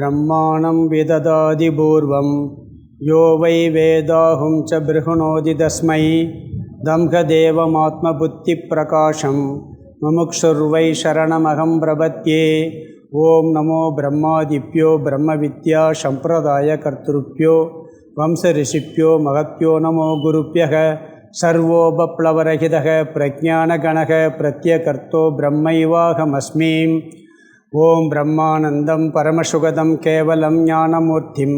ब्रह्माणं विददाति पूर्वं यो वै वेदाहुं च बृहणोति तस्मै दम्भदेवमात्मबुद्धिप्रकाशं मुमुक्षुर्वै शरणमहं प्रपद्ये। ओं नमो ब्रह्मादिभ्यो ब्रह्मविद्या सम्प्रदायकर्तृभ्यो वंशऋषिभ्यो महत्यो नमो गुरुभ्यः। सर्वोपप्लवरहितः प्रज्ञानगणः प्रत्यकर्तो ब्रह्मैवाहमस्मि। ओं ब्रह्मानन्दं परमसुखदं केवलं ज्ञानमूर्तिं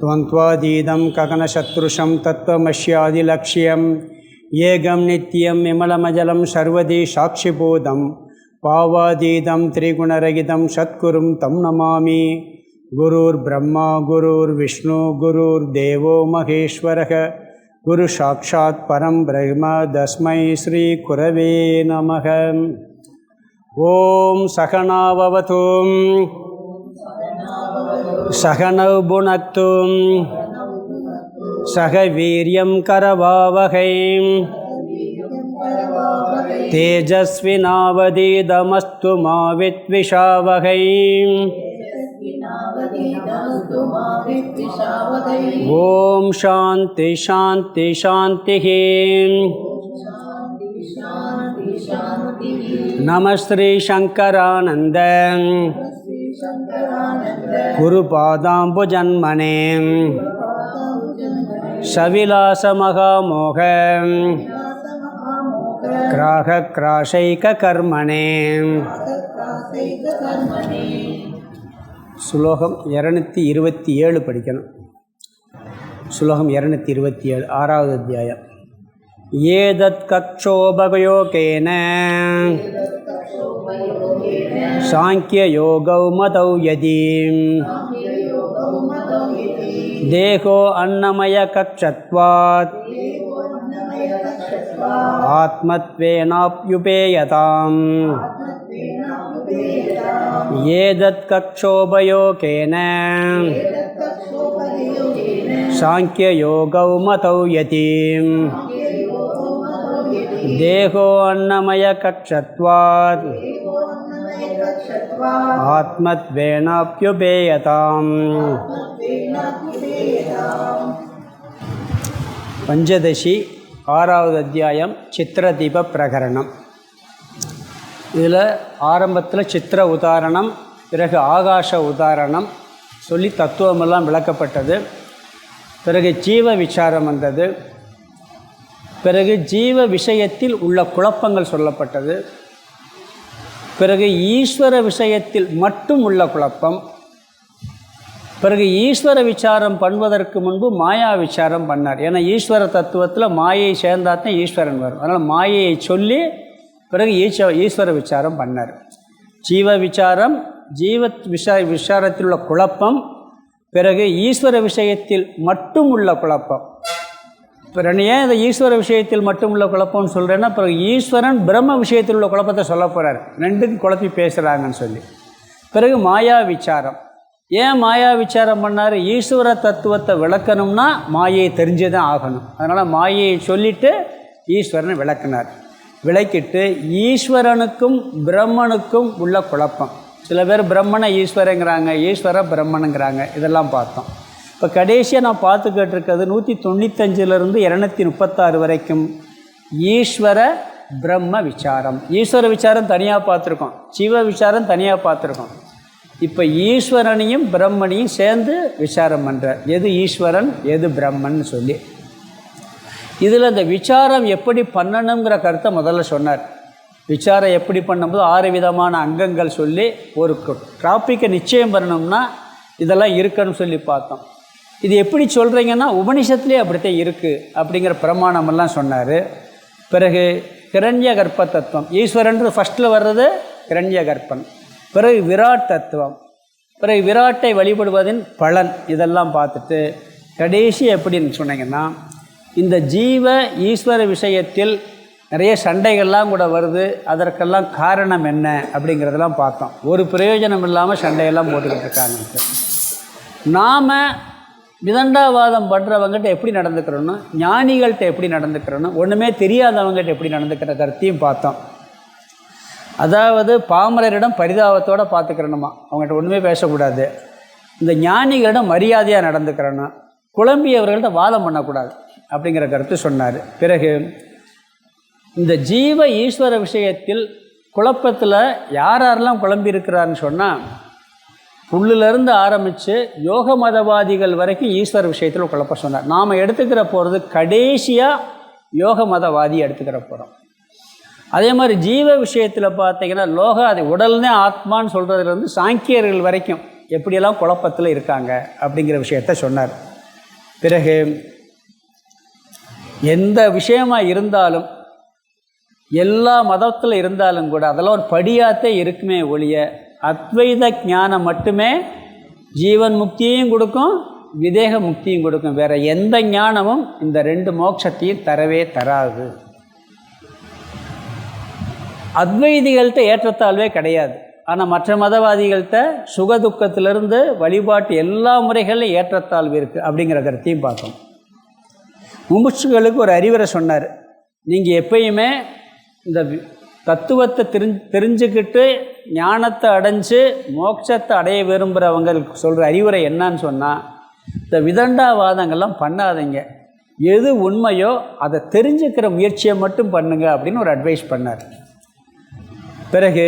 द्वन्द्वातीतं गगनसदृशं तत्त्वमस्यादिलक्ष्यम् एकं नित्यं विमलमजलं सर्वदी साक्षिभूतं पावातीतं त्रिगुणरहितं सद्गुरुं तं नमामि। गुरुर्ब्रह्मा गुरुर्विष्णु गुरुर्देवो महेश्वरः गुरु साक्षात् परं ब्रह्म तस्मै श्री गुरवे नमः। ओं सहना भवतु सहनौ भुनक्तु सह वीर्यं करवावहै तेजस्विनावधीतमस्तु मा विद्विषावहै। ओम शांति शांति शांति। नमः श्री शंकरानंद गुरुपादाम्बुजन्मने सविलास महामोह ग्राहक्राशैककर्मणे। श्लोகம் 227 படிக்கணும். श्लोகம் 227 ஆறாவது அத்தியாயம். ஏதத் கக்ஷோபகயோகேன சாங்கிய யோகௌ மதௌ யதி தேகோ அன்னமய கக்ஷத்வாத் ஆத்மத்வேனாப்யுபேயதாம். ஏதத் கக்ஷோபயோகேன சாங்கிய யோகௌ மதௌ யதி தேகோ அன்னமய கக்ஷத்வாத் ஆத்மத்வேனாப்யுபேயதாம். பஞ்சதசி ஆறாவது அத்தியாயம் சித்திரதீப பிரகரணம். இதில் ஆரம்பத்தில் சித்திர உதாரணம், பிறகு ஆகாச உதாரணம் சொல்லி தத்துவமெல்லாம் விளக்கப்பட்டது. பிறகு ஜீவ விசாரம் வந்தது. பிறகு ஜீவ விஷயத்தில் உள்ள குழப்பங்கள் சொல்லப்பட்டது. பிறகு ஈஸ்வர விஷயத்தில் மட்டும் உள்ள குழப்பம். பிறகு ஈஸ்வர விசாரம் பண்ணுவதற்கு முன்பு மாயா விசாரம் பண்ணார். ஏன்னா ஈஸ்வர தத்துவத்தில் மாயை சேர்ந்தாத்தான் ஈஸ்வரன் வரும். அதனால் மாயையை சொல்லி பிறகு ஈஸ்வர விசாரம் பண்ணார். ஜீவ விசாரம், ஜீவ விசாரத்தில் உள்ள குழப்பம், பிறகு ஈஸ்வர விஷயத்தில் மட்டும் உள்ள குழப்பம். பிறகு ஏன் இந்த ஈஸ்வர விஷயத்தில் மட்டும் உள்ள குழப்பம்னு சொல்கிறேன்னா, பிறகு ஈஸ்வரன் பிரம்ம விஷயத்தில் உள்ள குழப்பத்தை சொல்ல போகிறார். ரெண்டுக்கும் குழப்பி பேசுகிறாங்கன்னு சொல்லி. பிறகு மாயா விசாரம். ஏன் மாயா விசாரம் பண்ணார்? ஈஸ்வர தத்துவத்தை விளக்கணும்னா மாயை தெரிஞ்சு தான் ஆகணும். அதனால் மாயையை சொல்லிவிட்டு ஈஸ்வரனை விளக்கினார். விளக்கிட்டு ஈஸ்வரனுக்கும் பிரம்மனுக்கும் உள்ள குழப்பம். சில பேர் பிரம்மனை ஈஸ்வரங்கிறாங்க, ஈஸ்வர பிரம்மனுங்கிறாங்க. இதெல்லாம் பார்த்தோம். இப்போ கடைசியாக நான் பார்த்துக்கிட்டு இருக்கிறது 195லிருந்து 236 வரைக்கும் ஈஸ்வர பிரம்ம விசாரம். ஈஸ்வர விசாரம் தனியாக பார்த்துருக்கோம், ஜீவ விசாரம் தனியாக பார்த்துருக்கோம். இப்போ ஈஸ்வரனையும் பிரம்மனையும் சேர்ந்து விசாரம் பண்ணுறார். எது ஈஸ்வரன் எது பிரம்மன் சொல்லி. இதில் இந்த விசாரம் எப்படி பண்ணணுங்கிற கருத்தை முதல்ல சொன்னார். விசாரம் எப்படி பண்ணும்போது 6 விதமான அங்கங்கள் சொல்லி ஒரு டாப்பிக்கை நிச்சயம் பண்ணணும்னா இதெல்லாம் இருக்குன்னு சொல்லி பார்த்தோம். இது எப்படி சொல்கிறீங்கன்னா உபனிஷத்துலேயே அப்படித்தான் இருக்குது அப்படிங்கிற பிரமாணமெல்லாம் சொன்னார். பிறகு கிரண்ய கர்ப்ப தத்துவம், ஈஸ்வரன்றது ஃபஸ்ட்டில் வர்றது கிரண்ய கர்ப்பன். பிறகு விராட் தத்துவம், பிறகு விராட்டை வழிபடுவதின் பலன், இதெல்லாம் பார்த்துட்டு கடைசி எப்படின்னு சொன்னீங்கன்னா, இந்த ஜீவ ஈஸ்வர விஷயத்தில் நிறைய சண்டைகள்லாம் கூட வருது. அதற்கெல்லாம் காரணம் என்ன அப்படிங்கிறதெல்லாம் பார்த்தோம். ஒரு பிரயோஜனம் இல்லாமல் சண்டையெல்லாம் போட்டுக்கிட்டு இருக்காங்க. நாம் விதண்டாவாதம் பண்ணுறவங்ககிட்ட எப்படி நடந்துக்கிறோன்னு, ஞானிகள்கிட்ட எப்படி நடந்துக்கிறோன்னு, ஒன்றுமே தெரியாதவங்ககிட்ட எப்படி நடந்துக்கிற கருத்தையும் பார்த்தோம். அதாவது பாமரரிடம் பரிதாபத்தோடு பார்த்துக்கிறணுமா, அவங்ககிட்ட ஒன்றுமே பேசக்கூடாது. இந்த ஞானிகளிடம் மரியாதையாக நடந்துக்கிறணும், குழம்பியவர்கள்ட்ட வாதம் பண்ணக்கூடாது அப்படிங்கிற கருத்து சொன்னார். பிறகு இந்த ஜீவ ஈஸ்வர விஷயத்தில் குழப்பத்தில் யாரெல்லாம் குழம்பி இருக்கிறாருன்னு சொன்னால், புல்லிலிருந்து ஆரம்பித்து யோக மதவாதிகள் வரைக்கும் ஈஸ்வர விஷயத்தில் குழப்பம் சொன்னார். நாம் எடுத்துக்கிற போகிறது கடைசியாக யோக மதவாதி எடுத்துக்கிற போகிறோம். அதே மாதிரி ஜீவ விஷயத்தில் பார்த்தீங்கன்னா அது உடல்னே ஆத்மான்னு சொல்கிறதுலேருந்து சாங்கியர்கள் வரைக்கும் எப்படியெல்லாம் குழப்பத்தில் இருக்காங்க அப்படிங்கிற விஷயத்த சொன்னார். பிறகு எந்த விஷயமாக இருந்தாலும், எல்லா மதத்தில் இருந்தாலும் கூட அதெல்லாம் ஒரு படியாகத்தே இருக்குமே ஒழிய, அத்வைத ஞானம் மட்டுமே ஜீவன் முக்தியையும் கொடுக்கும், விதேக முக்தியும் கொடுக்கும். வேறு எந்த ஞானமும் இந்த 2 மோட்சத்தையும் தரவே தராது. அத்வைதிகள்கிட்ட ஏற்றத்தாழ்வே கிடையாது. ஆனால் மற்ற மதவாதிகள்கிட்ட சுகதுக்கத்திலிருந்து வழிபாட்டு எல்லா முறைகளிலும் ஏற்றத்தாழ்வு இருக்குது அப்படிங்கிற கருத்தையும் பார்த்தோம். முமுட்சுகளுக்கு ஒரு அறிவுரை சொன்னார். நீங்கள் எப்பயுமே இந்த தத்துவத்தை தெரிஞ்சுக்கிட்டு ஞானத்தை அடைஞ்சு மோட்சத்தை அடைய விரும்புகிறவங்களுக்கு சொல்கிற அறிவுரை என்னன்னு சொன்னால், இந்த விதண்டாவாதங்கள்லாம் பண்ணாதீங்க, எது உண்மையோ அதை தெரிஞ்சுக்கிற முயற்சியை மட்டும் பண்ணுங்க அப்படின்னு ஒரு அட்வைஸ் பண்ணார். பிறகு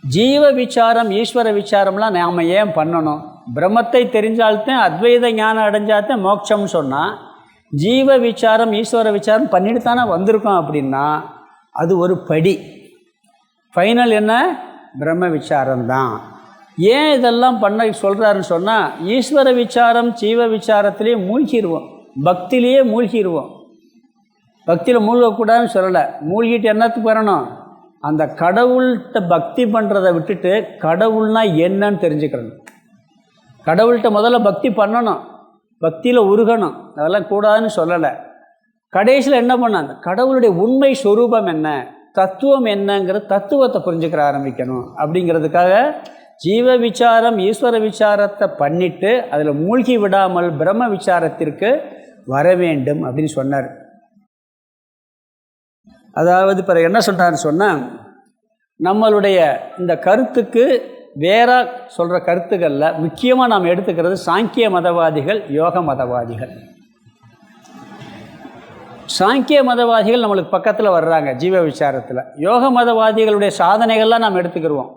ஜீவ விசாரம் ஈஸ்வர விசாரம்லாம் நாம் ஏன் பண்ணணும்? பிரம்மத்தை தெரிஞ்சால்தான், அத்வைத ஞானம் அடைஞ்சால்தான் மோட்சம்னு சொன்னால், ஜீவ விசாரம் ஈஸ்வர விசாரம் பண்ணிட்டு தானே வந்திருக்கோம். அப்படின்னா அது ஒரு படி. ஃபைனல் என்ன? பிரம்ம விசாரம்தான். ஏன் இதெல்லாம் பண்ண சொல்கிறாருன்னு சொன்னால், ஈஸ்வர விசாரம் ஜீவ விசாரத்திலே மூழ்கிடுவோம், பக்தியிலேயே மூழ்கிடுவோம். பக்தியில் மூழ்கக்கூடாதுன்னு சொல்லலை. மூழ்கிட்டு என்னத்துக்கு வரணும்? அந்த கடவுள்கிட்ட பக்தி பண்ணுறதை விட்டுட்டு கடவுள்னால் என்னன்னு தெரிஞ்சுக்கணும். கடவுள்கிட்ட முதல்ல பக்தி பண்ணணும், பக்தியில் உருகணும், அதெல்லாம் கூடாதுன்னு சொல்லலை. கடைசியில் என்ன பண்ணாங்க? கடவுளுடைய உண்மை ஸ்வரூபம் என்ன, தத்துவம் என்னங்கிற தத்துவத்தை புரிஞ்சுக்கிற ஆரம்பிக்கணும். அப்படிங்கிறதுக்காக ஜீவ விசாரம் ஈஸ்வர விசாரத்தை பண்ணிவிட்டு அதில் மூழ்கி விடாமல் பிரம்ம விசாரத்திற்கு வர வேண்டும் அப்படின்னு சொன்னார். அதாவது பிறகு என்ன சொன்னார்னு சொன்னால், நம்மளுடைய இந்த கருத்துக்கு வேற சொல்கிற கருத்துக்களில் முக்கியமாக நாம் எடுத்துக்கிறது சாங்கிய மதவாதிகள், யோக மதவாதிகள். சாங்கிய மதவாதிகள் நம்மளுக்கு பக்கத்தில் வர்றாங்க ஜீவ விசாரத்தில். யோக மதவாதிகளுடைய சாதனைகள்லாம் நாம் எடுத்துக்கிடுவோம்.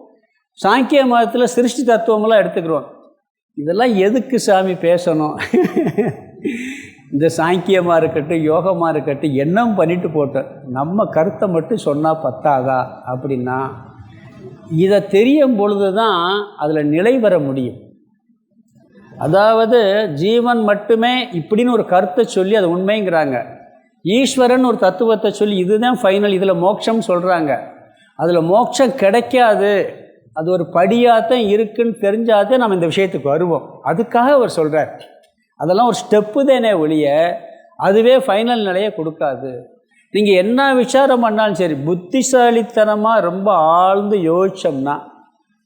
சாங்கிய மதத்தில் சிருஷ்டி தத்துவமெல்லாம் எடுத்துக்கிடுவோம். இதெல்லாம் எதுக்கு சாமி பேசணும்? இந்த சாங்கியமாக இருக்கட்டும் யோகமாக இருக்கட்டும் எண்ணம் பண்ணிட்டு போட்டோம், நம்ம கருத்தை மட்டும் சொன்னால் பத்தாதா அப்படின்னா, இதை தெரியும் பொழுது தான் அதில் நிலை பெற முடியும். அதாவது ஜீவன் மட்டுமே இப்படின்னு ஒரு கருத்தை சொல்லி அது உண்மைங்கிறாங்க, ஈஸ்வரன் ஒரு தத்துவத்தை சொல்லி இதுதான் ஃபைனல், இதில் மோட்சம் சொல்கிறாங்க. அதில் மோட்சம் கிடைக்காது, அது ஒரு படியாகத்தான் இருக்குன்னு தெரிஞ்சாதான் நம்ம இந்த விஷயத்துக்கு வருவோம். அதுக்காக அவர் சொல்கிறார். அதெல்லாம் ஒரு ஸ்டெப்பு தானே ஒழிய அதுவே ஃபைனல் நிலையை கொடுக்காது. நீங்கள் என்ன விசாரம் பண்ணாலும் சரி, புத்திசாலித்தனமாக ரொம்ப ஆழ்ந்து யோசித்தோம்னா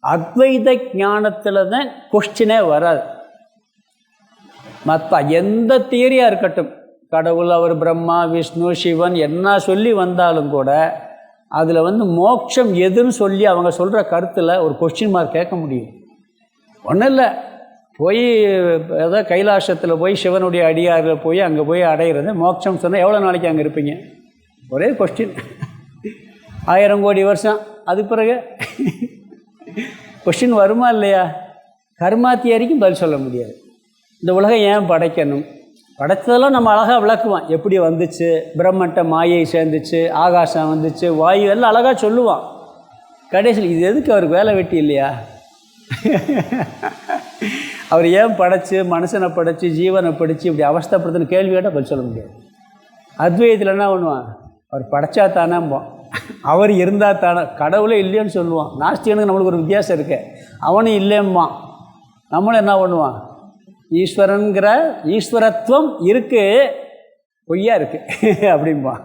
அத்வைத ஞானத்தில் தான் கொஸ்டினே வராது. மற்ற எந்த தியரியாக இருக்கட்டும், கடவுள் அவர் பிரம்மா விஷ்ணு சிவன் என்ன சொல்லி வந்தாலும் கூட அதில் மோட்சம் எதுன்னு சொல்லி அவங்க சொல்கிற கருத்தில் ஒரு கொஸ்டின் மார்க் கேட்க முடியும். ஒன்றும் இல்லை, போய் ஏதாவது கைலாசத்தில் போய் சிவனுடைய அடியாரில் போய் அங்கே போய் அடைகிறது மோட்சம் சொன்னால் எவ்வளோ நாளைக்கு அங்கே இருப்பீங்க? ஒரே கொஸ்டின், 1000 கோடி வருஷம். அது பிறகு கொஸ்டின் வருமா இல்லையா? கர்மா தியரிக்கும் பதில் சொல்ல முடியாது. இந்த உலகம் ஏன் படைக்கணும், படைத்ததெல்லாம் நம்ம அழகாக விளக்குவான், எப்படி வந்துச்சு, பிரம்மன்ட்ட மாயை சேர்ந்துச்சு, ஆகாசம் வந்துச்சு, வாயு எல்லாம் அழகாக சொல்லுவான். கடைசியில் இது எதுக்கு அவருக்கு வேலை வெட்டி இல்லையா? அவர் ஏன் படைச்சு மனுஷனை படைச்சு ஜீவனை படித்து இப்படி அவஸ்தைப்படுத்துன்னு கேள்வி கேட்டால் பதில் சொல்ல முடியாது. அத்வைதத்தில் என்ன பண்ணுவான், அவர் படைச்சா தானேம்போம், அவர் இருந்தால் தானே, கடவுளே இல்லைன்னு சொல்லுவான். நாஸ்திகனுக்கு நம்மளுக்கு ஒரு வித்தியாசம் இருக்கு, அவனும் இல்லைம்பான். நம்மளும் என்ன பண்ணுவான், ஈஸ்வரனுங்கிற ஈஸ்வரத்துவம் இருக்குது, பொய்யா இருக்குது அப்படிம்பான்.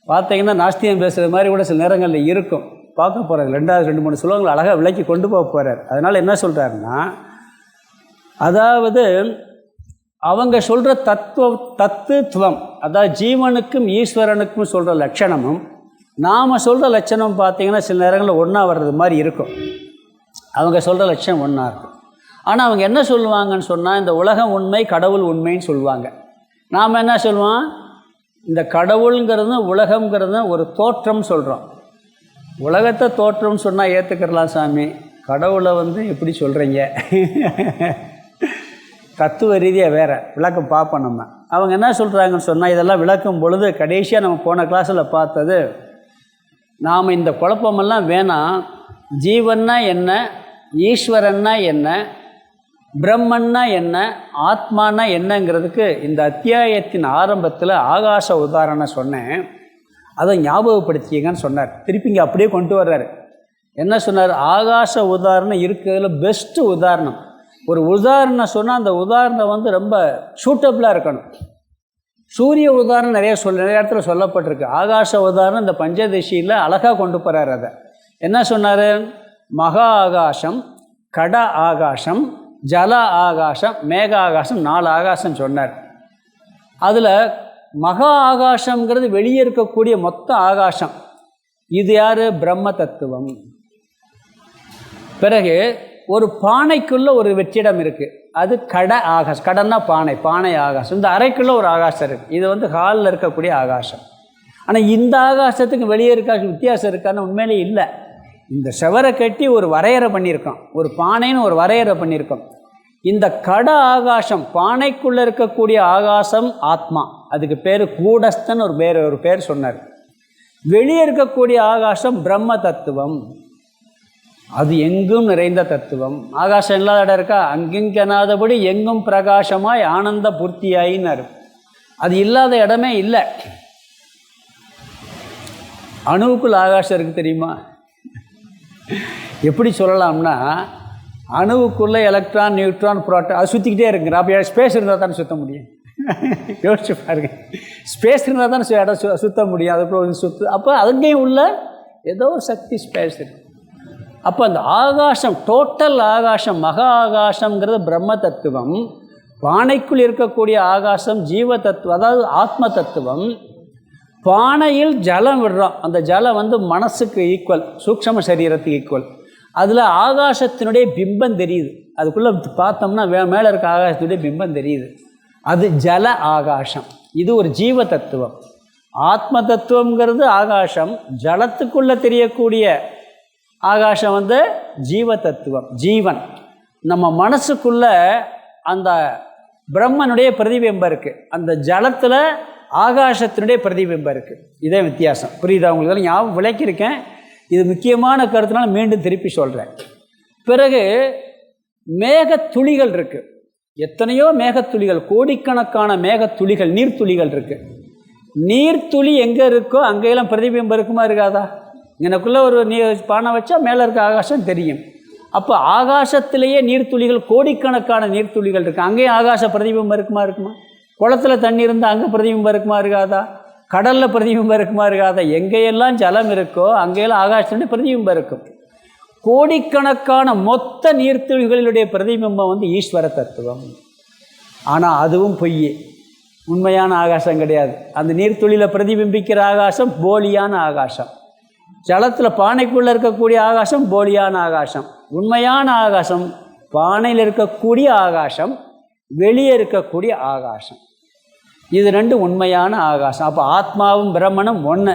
பார்த்தீங்கன்னா நாஸ்திகம் பேசுகிற மாதிரி கூட சில நேரங்களில் இருக்கும். பார்க்க போகிறாங்க 2-3 ஸ்லோகங்கள் அழகாக விளக்கி கொண்டு போக போகிறார். அதனால் என்ன சொல்கிறாருன்னா, அதாவது அவங்க சொல்கிற தத்துவம், அதாவது ஜீவனுக்கும் ஈஸ்வரனுக்கும் சொல்கிற லட்சணமும் நாம் சொல்கிற லட்சணம் பார்த்திங்கன்னா சில நேரங்களில் ஒன்றா வர்றது மாதிரி இருக்கும். அவங்க சொல்கிற லட்சணம் ஒன்றா இருக்கும். ஆனால் அவங்க என்ன சொல்லுவாங்கன்னு சொன்னால் இந்த உலகம் உண்மை, கடவுள் உண்மைன்னு சொல்லுவாங்க. நாம் என்ன சொல்லுவோம், இந்த கடவுளுங்கிறது உலகங்கிறது ஒரு தோற்றம் சொல்கிறோம். உலகத்தை தோற்றம்னு சொன்னால் ஏற்றுக்கிறலாம் சாமி, கடவுளை எப்படி சொல்கிறீங்க, தத்துவ ரீதியாக வேறு விளக்கம் பார்ப்போம். நம்ம அவங்க என்ன சொல்கிறாங்கன்னு சொன்னால், இதெல்லாம் விளக்கும் பொழுது கடைசியாக நம்ம போன கிளாஸில் பார்த்தது, நாம் இந்த குழப்பமெல்லாம் வேணாம், ஜீவன்னா என்ன, ஈஸ்வரன்னா என்ன, பிரம்மன்னா என்ன, ஆத்மானா என்னங்கிறதுக்கு இந்த அத்தியாயத்தின் ஆரம்பத்தில் ஆகாச உதாரணம் சொன்னேன், அதை ஞாபகப்படுத்திங்கன்னு சொன்னார். திருப்பி இங்கே அப்படியே கொண்டு வர்றாரு. என்ன சொன்னார், ஆகாச உதாரணம் இருக்கிறதுல பெஸ்ட்டு உதாரணம். ஒரு உதாரணம் சொன்னால் அந்த உதாரணம் ரொம்ப சூட்டபிளாக இருக்கணும். சூரிய உதாரணம் நிறைய இடத்துல சொல்லப்பட்டிருக்கு. ஆகாச உதாரணம் இந்த பஞ்சதசியில் அழகாக கொண்டு போகிறார். அதை என்ன சொன்னார், மகா ஆகாசம், கட ஆகாசம், ஜல ஆகாசம், மேக ஆகாசம், 4 ஆகாசம் சொன்னார். அதில் மகா ஆகாசங்கிறது வெளியே இருக்கக்கூடிய மொத்த ஆகாசம். இது யார், பிரம்ம தத்துவம். பிறகு ஒரு பானைக்குள்ளே ஒரு வெற்றிடம் இருக்குது, அது கட ஆகாசம். கடன்னா பானை, பானை ஆகாசம். இந்த அறைக்குள்ளே ஒரு ஆகாசம் இருக்குது, இது ஹாலில் இருக்கக்கூடிய ஆகாசம். ஆனால் இந்த ஆகாசத்துக்கு வெளியே இருக்க வித்தியாசம் இருக்கான்னு உண்மையிலே இல்லை. இந்த செவரை கட்டி ஒரு வரையறை பண்ணியிருக்கோம், ஒரு பானைன்னு ஒரு வரையறை பண்ணியிருக்கோம். இந்த கட ஆகாசம், பானைக்குள்ளே இருக்கக்கூடிய ஆகாசம் ஆத்மா, அதுக்கு பேர் கூடஸ்தன் ஒரு பேர் சொன்னார். வெளியே இருக்கக்கூடிய ஆகாசம் பிரம்ம தத்துவம், அது எங்கும் நிறைந்த தத்துவம். ஆகாசம் இல்லாத இடம் இருக்கா, அங்கிங்கனாதபடி எங்கும் பிரகாசமாய் ஆனந்த பூர்த்தியாயினார். அது இல்லாத இடமே இல்லை. அணுவுக்குள் ஆகாசம் இருக்குது தெரியுமா? எப்படி சொல்லலாம்னா, அணுவுக்குள்ளே எலக்ட்ரான், நியூட்ரான், புரோட்டான் அது சுற்றிக்கிட்டே இருக்குங்க. அப்போ ஸ்பேஸ் இருந்தால் தானே சுற்ற முடியும். யோசிச்சு பாருங்க, ஸ்பேஸ் இருந்தால் தானே இடம் சுற்ற முடியும். அது அப்போ அங்கேயும் உள்ள ஏதோ ஒரு சக்தி ஸ்பேஸ் இருக்குது. அப்போ அந்த ஆகாசம், டோட்டல் ஆகாசம், மகா ஆகாசங்கிறது பிரம்ம தத்துவம். பானைக்குள் இருக்கக்கூடிய ஆகாசம் ஜீவ தத்துவம், அதாவது ஆத்ம தத்துவம். பானையில் ஜலம் விடுறோம், அந்த ஜலம் மனசுக்கு ஈக்குவல், சூக்ஷ்ம சரீரத்துக்கு ஈக்குவல். அதில் ஆகாசத்தினுடைய பிம்பம் தெரியுது. அதுக்குள்ளே பார்த்தோம்னா மேலே இருக்க ஆகாசத்துடைய பிம்பம் தெரியுது. அது ஜல ஆகாசம். இது ஒரு ஜீவ தத்துவம். ஆத்ம தத்துவங்கிறது ஆகாசம். ஜலத்துக்குள்ளே தெரியக்கூடிய ஆகாசம் ஜீவ தத்துவம், ஜீவன். நம்ம மனசுக்குள்ளே அந்த பிரம்மனுடைய பிரதிபிம்பம் இருக்குது, அந்த ஜலத்தில் ஆகாசத்தினுடைய பிரதிபிம்பம் இருக்குது. இதே வித்தியாசம். புரியுதா உங்களுக்கு? ஞாபகம் விளக்கியிருக்கேன். இது முக்கியமான கருத்துனால மீண்டும் திருப்பி சொல்கிறேன். பிறகு மேகத்துளிகள் இருக்குது, எத்தனையோ மேகத்துளிகள், கோடிக்கணக்கான மேகத்துளிகள், நீர்த்துளிகள் இருக்குது. நீர்த்துளி எங்கே இருக்கோ அங்கெல்லாம் பிரதிபிம்பம் இருக்குமா இருக்காதா? எனக்குள்ளே ஒரு பானை வச்சா மேலே இருக்க ஆகாசம் தெரியும். அப்போ ஆகாசத்திலேயே நீர்த்துளிகள், கோடிக்கணக்கான நீர்த்துளிகள் இருக்குது. அங்கேயும் ஆகாச பிரதிபிம்பம் இருக்குமா? குளத்தில் தண்ணி இருந்தால் அங்கே பிரதிபிம்பம் இருக்குமா இருக்காதா? கடலில் பிரதிபிம்பம் இருக்குமா இருக்காதா? எங்கேயெல்லாம் ஜலம் இருக்கோ அங்கேயெல்லாம் ஆகாசத்துடைய பிரதிபிம்பம் இருக்கும். கோடிக்கணக்கான மொத்த நீர்த்துளிகளுடைய பிரதிபிம்பம் ஈஸ்வர தத்துவம். ஆனால் அதுவும் பொய், உண்மையான ஆகாசம் கிடையாது. அந்த நீர்த்துளியில் பிரதிபிம்பிக்கிற ஆகாசம் போலியான ஆகாசம். ஜலத்தில் பானைக்குள்ளே இருக்கக்கூடிய ஆகாசம் போலியான ஆகாசம். உண்மையான ஆகாசம் பானையில் இருக்கக்கூடிய ஆகாசம், வெளியே இருக்கக்கூடிய ஆகாசம். இது 2 உண்மையான ஆகாசம். அப்போ ஆத்மாவும் பிரம்மனும் ஒன்று.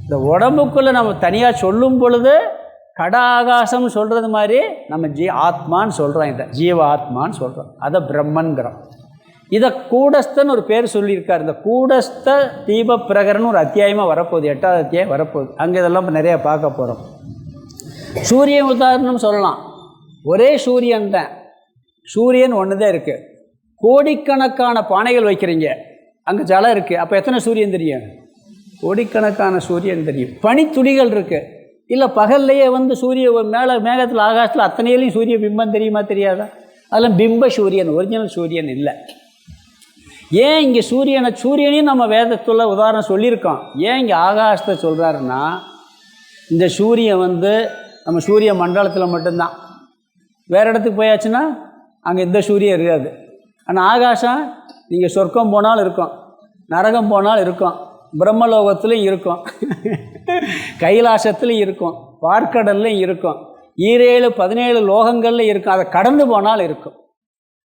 இந்த உடம்புக்குள்ளே நம்ம தனியாக சொல்லும் பொழுது கட ஆகாசம்னு சொல்கிறது மாதிரி நம்ம ஆத்மான்னு சொல்கிறோம், இதை ஜீவ ஆத்மான்னு சொல்கிறோம், அதை பிரம்மன்கிறோம். இதை கூடஸ்தன் ஒரு பேர் சொல்லியிருக்கார். இந்த கூடஸ்த தீப பிரகரன்னு ஒரு அத்தியாயமாக வரப்போகுது, 8வது அத்தியாயம் வரப்போகுது. அங்கே இதெல்லாம் நிறையா பார்க்க போகிறோம். சூரியன் உதாரணம் சொல்லலாம். ஒரே சூரியன் தான், சூரியன் ஒன்று தான் இருக்குது. கோடிக்கணக்கான பானைகள் வைக்கிறீங்க, அங்கே ஜலம் இருக்குது. அப்போ எத்தனை சூரியன் தெரியும்? கோடிக்கணக்கான சூரியன் தெரியும். பனித்துளிகள் இருக்குது. இல்லை பகல்லையே சூரிய மேகத்தில் ஆகாசத்தில் அத்தனையிலையும் சூரிய பிம்பம் தெரியுமா தெரியாதா? அதெல்லாம் பிம்ப சூரியன், ஒரிஜினல் சூரியன் இல்லை. ஏன் இங்கே சூரியனையும் நம்ம வேதத்துள்ள உதாரணம் சொல்லியிருக்கோம். ஏன் இங்கே ஆகாசத்தை சொல்கிறாருன்னா, இந்த சூரியன் நம்ம சூரிய மண்டலத்தில் மட்டும்தான். வேறு இடத்துக்கு போயாச்சுன்னா அங்கே இந்த சூரியன் இருக்காது. ஆனால் ஆகாசம் நீங்கள் சொர்க்கம் போனாலும் இருக்கும், நரகம் போனாலும் இருக்கும், பிரம்மலோகத்துலையும் இருக்கும், கைலாசத்துலையும் இருக்கும், பார்க்கடல்லையும் இருக்கும். 17 லோகங்களில் இருக்கும், அதை கடந்து போனால் இருக்கும்.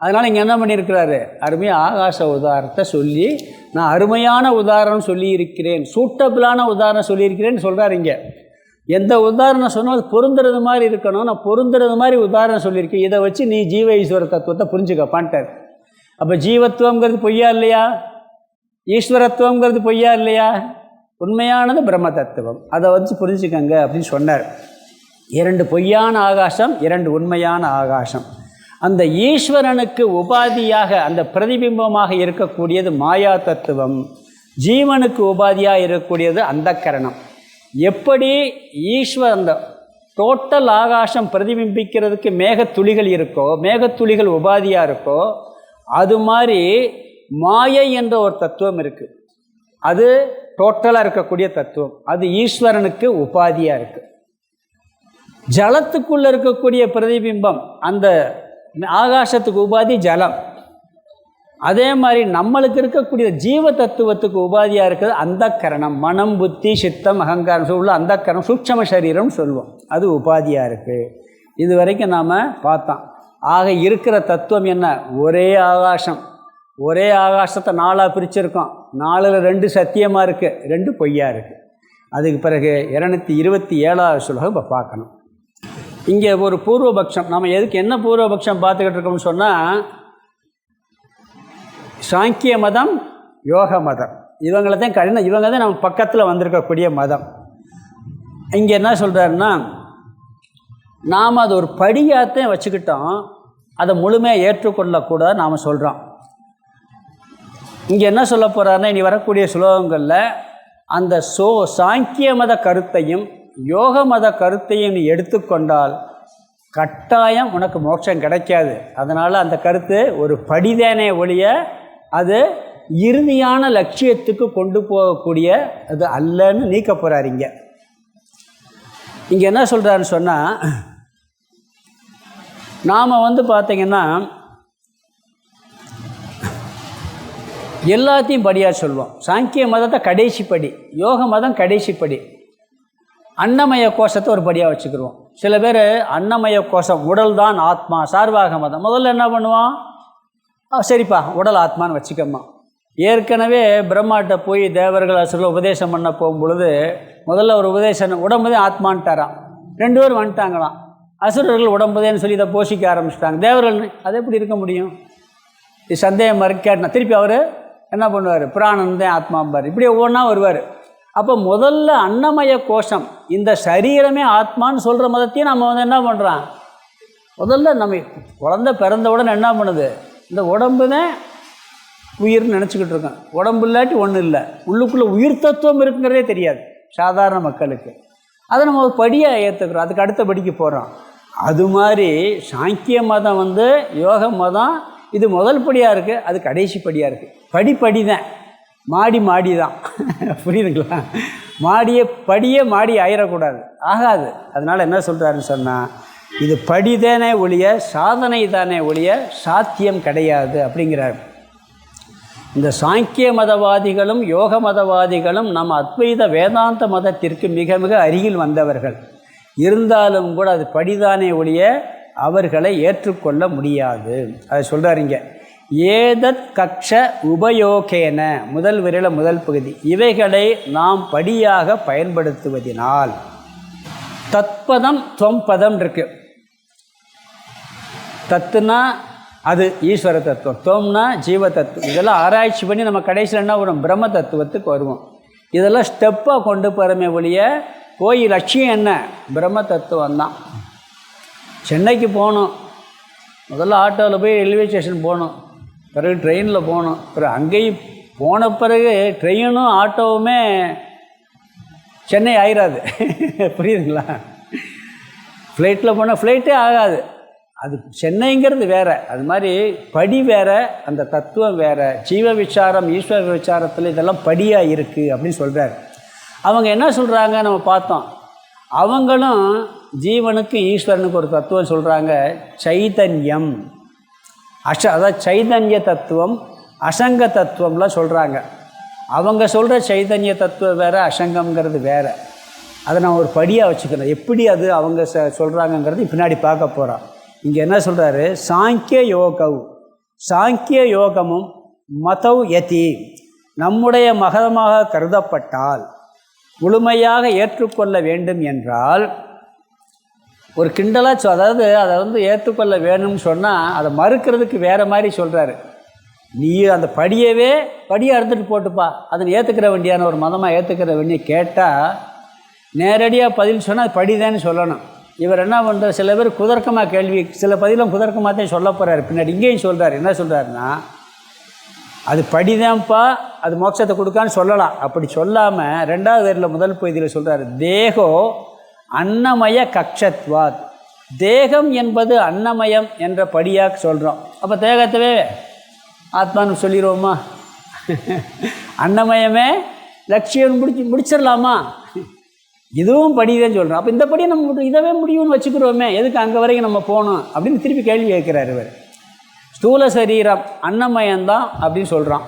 அதனால் இங்கே என்ன பண்ணியிருக்கிறாரு, அருமையாக ஆகாச உதாரணத்தை சொல்லி, நான் அருமையான உதாரணம் சொல்லியிருக்கிறேன், சூட்டபிளான உதாரணம் சொல்லியிருக்கிறேன்னு சொல்கிறார். இங்கே எந்த உதாரணம் சொன்னால் அது பொருந்துறது மாதிரி இருக்கணும், நான் பொருந்துறது மாதிரி உதாரணம் சொல்லியிருக்கேன், இதை வச்சு நீ ஜீவ ஈஸ்வர தத்துவத்தை புரிஞ்சுக்கப்பான்ட்டார். அப்போ ஜீவத்துவங்கிறது பொய்யா இல்லையா, ஈஸ்வரத்துவங்கிறது பொய்யா இல்லையா, உண்மையானது பிரம்ம தத்துவம், அதை வச்சு புரிஞ்சுக்கங்க அப்படின்னு சொன்னார். 2 பொய்யான ஆகாசம், 2 உண்மையான ஆகாசம். அந்த ஈஸ்வரனுக்கு உபாதியாக அந்த பிரதிபிம்பமாக இருக்கக்கூடியது மாயா தத்துவம், ஜீவனுக்கு உபாதியாக இருக்கக்கூடியது அந்தக்கரணம். எப்படி அந்த டோட்டல் ஆகாசம் பிரதிபிம்பிக்கிறதுக்கு மேகத்துளிகள் இருக்கோ, மேகத்துளிகள் உபாதியாக இருக்கோ, அது மாதிரி மாயை என்ற ஒரு தத்துவம் இருக்குது. அது டோட்டலாக இருக்கக்கூடிய தத்துவம், அது ஈஸ்வரனுக்கு உபாதியாக இருக்குது. ஜலத்துக்குள்ளே இருக்கக்கூடிய பிரதிபிம்பம் அந்த ஆகாசத்துக்கு உபாதி ஜலம். அதே மாதிரி நம்மளுக்கு இருக்கக்கூடிய ஜீவ தத்துவத்துக்கு உபாதியாக இருக்கிறது அந்தக்கரணம், மனம் புத்தி சித்தம் அகங்காரம் சொல்ல அந்தக்கரணம், சூட்சம சரீரம்னு சொல்லுவோம், அது உபாதியாக இருக்குது. இது வரைக்கும் நாம் பார்த்தோம். ஆக இருக்கிற தத்துவம் என்ன, ஒரே ஆகாசம். ஒரே ஆகாசத்தை 4ஆக பிரிச்சிருக்கோம், 4ல் 2 சத்தியமாக இருக்குது, 2 பொய்யா இருக்குது. அதுக்கு பிறகு 227வது ஸ்லோகம் இப்போ பார்க்கணும். இங்கே ஒரு பூர்வபக்ஷம், நம்ம எதுக்கு என்ன பூர்வபக்ஷம் பார்த்துக்கிட்டு இருக்கோம்னு சொன்னால், சாங்கிய மதம் யோக மதம் இவங்களை தான் இவங்க தான் நம்ம பக்கத்தில் வந்திருக்கக்கூடிய மதம். இங்கே என்ன சொல்கிறாருன்னா, நாம் அது ஒரு படியாகத்தான் வச்சுக்கிட்டோம், அதை முழுமையாக ஏற்றுக்கொள்ளக்கூடாது நாம் சொல்கிறோம். இங்கே என்ன சொல்ல போகிறாருன்னா, இனி வரக்கூடிய ஸ்லோகங்களில் அந்த சாங்கிய மத கருத்தையும் யோக மத கருத்தையும் நீ எடுத்துக்கொண்டால் கட்டாயம் உனக்கு மோட்சம் கிடைக்காது. அதனால் அந்த கருத்து ஒரு படிதானே ஒழிய அது இறுதியான லட்சியத்துக்கு கொண்டு போகக்கூடிய அது அல்லன்னு நீக்க போகிறார். இங்கே என்ன சொல்கிறாருன்னு சொன்னால், நாம் பார்த்திங்கன்னா எல்லாத்தையும் படியாக சொல்லுவோம். சாங்கிய மதத்தை கடைசி படி, யோக மதம் கடைசி படி, அன்னமய கோஷத்தை ஒரு படியாக வச்சுக்கிடுவோம். சில பேர் அன்னமய கோஷம் உடல் தான் ஆத்மா, சார்வாக மதம். முதல்ல என்ன பண்ணுவோம், சரிப்பா உடல் ஆத்மான்னு வச்சுக்கம்மா. ஏற்கனவே பிரம்மாட்ட போய் தேவர்கள் அசுரர்கள் உபதேசம் பண்ண போகும்பொழுது முதல்ல ஒரு உபதேசம் உடம்புதான் ஆத்மான்ட்டாராம். 2 பேர் வந்துட்டாங்களாம். அசுரர்கள் உடம்புதேன்னு சொல்லி இதை போஷிக்க ஆரம்பிச்சிட்டாங்க. தேவர்கள் அது எப்படி இருக்க முடியும், இது சந்தேகம் மறுக்காட்டினா திருப்பி அவர் என்ன பண்ணுவார், பிராணன் தான் ஆத்மாம்பார். இப்படி ஒவ்வொன்றா வருவார். அப்போ முதல்ல அன்னமய கோஷம், இந்த சரீரமே ஆத்மான்னு சொல்கிற மதத்தையும் நம்ம என்ன பண்ணுறான், முதல்ல நம்ம குழந்தை பிறந்தவுடன் என்ன பண்ணுது, இந்த உடம்பு தான் உயிர்னு நினச்சிக்கிட்டு இருக்கோம். உடம்பு இல்லாட்டி ஒன்றும் இல்லை, உள்ளுக்குள்ளே உயிர் தத்துவம் இருக்குங்கிறதே தெரியாது சாதாரண மக்களுக்கு. அதை நம்ம ஒரு படியாக ஏற்றுக்கிறோம், அதுக்கு அடுத்த படிக்கு போகிறோம். அது மாதிரி சாங்கிய மதம் யோக மதம் இது முதல் படியாக இருக்குது, அது கடைசி படியாக இருக்குது. படி தான், மாடி தான் புரியுதுங்களா, படியே மாடி ஆயிடக்கூடாது, ஆகாது. அதனால் என்ன சொல்கிறாருன்னு சொன்னால், இது படிதானே ஒழிய சாதனை தானே ஒழிய சாத்தியம் கிடையாது அப்படிங்கிறார். இந்த சாங்கிய மதவாதிகளும் யோக மதவாதிகளும் நம்ம அத்வைத வேதாந்த மதத்திற்கு மிக மிக அருகில் வந்தவர்கள். இருந்தாலும் கூட அது படிதானே ஒழிய அவர்களை ஏற்றுக்கொள்ள முடியாது. அதை சொல்கிறாருங்க. ஏதத் கக்ஷ உபயோகேன, முதல் விரல முதல் பகுதி, இவைகளை நாம் படியாக பயன்படுத்துவதினால். தத்பதம் தொம்பதம் இருக்கு. தத்துனா அது ஈஸ்வர தத்துவம், தொம்னா ஜீவ தத்துவம். இதெல்லாம் ஆராய்ச்சி பண்ணி நம்ம கடைசியில் என்ன வரும், பிரம்ம தத்துவத்துக்கு வருவோம். இதெல்லாம் ஸ்டெப்பாக கொண்டு போகிறமே ஒழிய போய் லட்சியம் என்ன, பிரம்ம தத்துவம் தான். சென்னைக்கு போகணும், முதல்ல ஆட்டோவில் போய் ரயில்வே ஸ்டேஷன் போகணும், பிறகு ட்ரெயினில் போகணும், பிறகு அங்கேயும் போன பிறகு ட்ரெயினும் ஆட்டோவுமே சென்னை ஆயிராது புரியுதுங்களா. ஃப்ளைட்டில் போனால் ஃப்ளைட்டே ஆகாது, அது சென்னைங்கிறது வேறு. அது மாதிரி படி வேறு, அந்த தத்துவம் வேறு. ஜீவ விசாரம் ஈஸ்வர விசாரத்தில் இதெல்லாம் படியாக இருக்குது அப்படின்னு சொல்கிறார். அவங்க என்ன சொல்கிறாங்க நம்ம பார்த்தோம், அவங்களும் ஜீவனுக்கு ஈஸ்வரனுக்கு ஒரு தத்துவம் சொல்கிறாங்க, சைதன்யம். அதாவது சைதன்ய தத்துவம் அசங்க தத்துவம்லாம் சொல்கிறாங்க. அவங்க சொல்கிற சைதன்ய தத்துவம் வேறு, அசங்கம்ங்கிறது வேறு. அதை நான் ஒரு படியாக வச்சுக்கிறேன். எப்படி அது அவங்க சொல்கிறாங்கங்கிறது பின்னாடி பார்க்க போகிறோம். இங்கே என்ன சொல்கிறாரு, சாங்கிய யோகமும் மதவ் யதி நம்முடைய மதமாக கருதப்பட்டால் முழுமையாக ஏற்றுக்கொள்ள வேண்டும் என்றால் ஒரு கிண்டலாக அதாவது அதை ஏற்றுக்கொள்ள வேணும்னு சொன்னால் அதை மறுக்கிறதுக்கு வேறு மாதிரி சொல்கிறாரு. நீ அந்த படியை அறுத்துட்டு போட்டுப்பா, அதை ஏற்றுக்கிற வேண்டியான ஒரு மதமாக ஏற்றுக்கிற வேண்டிய கேட்டால் நேரடியாக பதில் சொன்னால் அது படிதான்னு சொல்லணும். இவர் என்ன பண்ணுற, சில பேர் குதர்க்கமாக கேள்வி, சில பதிலும் குதர்க்கமாக தான் சொல்ல போகிறார். பின்னாடி இங்கேயும் சொல்கிறார். என்ன சொல்கிறாருன்னா, அது படிதான்ப்பா, அது மோட்சத்தை கொடுக்கான்னு சொல்லலாம். அப்படி சொல்லாமல் 2வது வரியில் முதல் பகுதியில் சொல்கிறார், தேகோ அன்னமய கக்ஷத்வாத், தேகம் என்பது அன்னமயம் என்ற படியாக சொல்கிறோம். அப்போ தேகத்தவே ஆத்மான்னு சொல்லிடுவோமா? அன்னமயமே லட்சியம் முடிச்சிடலாமா? இதுவும் படிதான் சொல்கிறோம். அப்போ இந்த படியை நம்ம இதவே முடியும்னு வச்சுக்கிறோமே, எதுக்கு அங்கே வரைக்கும் நம்ம போகணும் அப்படின்னு திருப்பி கேள்வி கேட்குறாரு இவர். ஸ்தூல சரீரம் அன்னமயம்தான் அப்படின்னு சொல்கிறான்.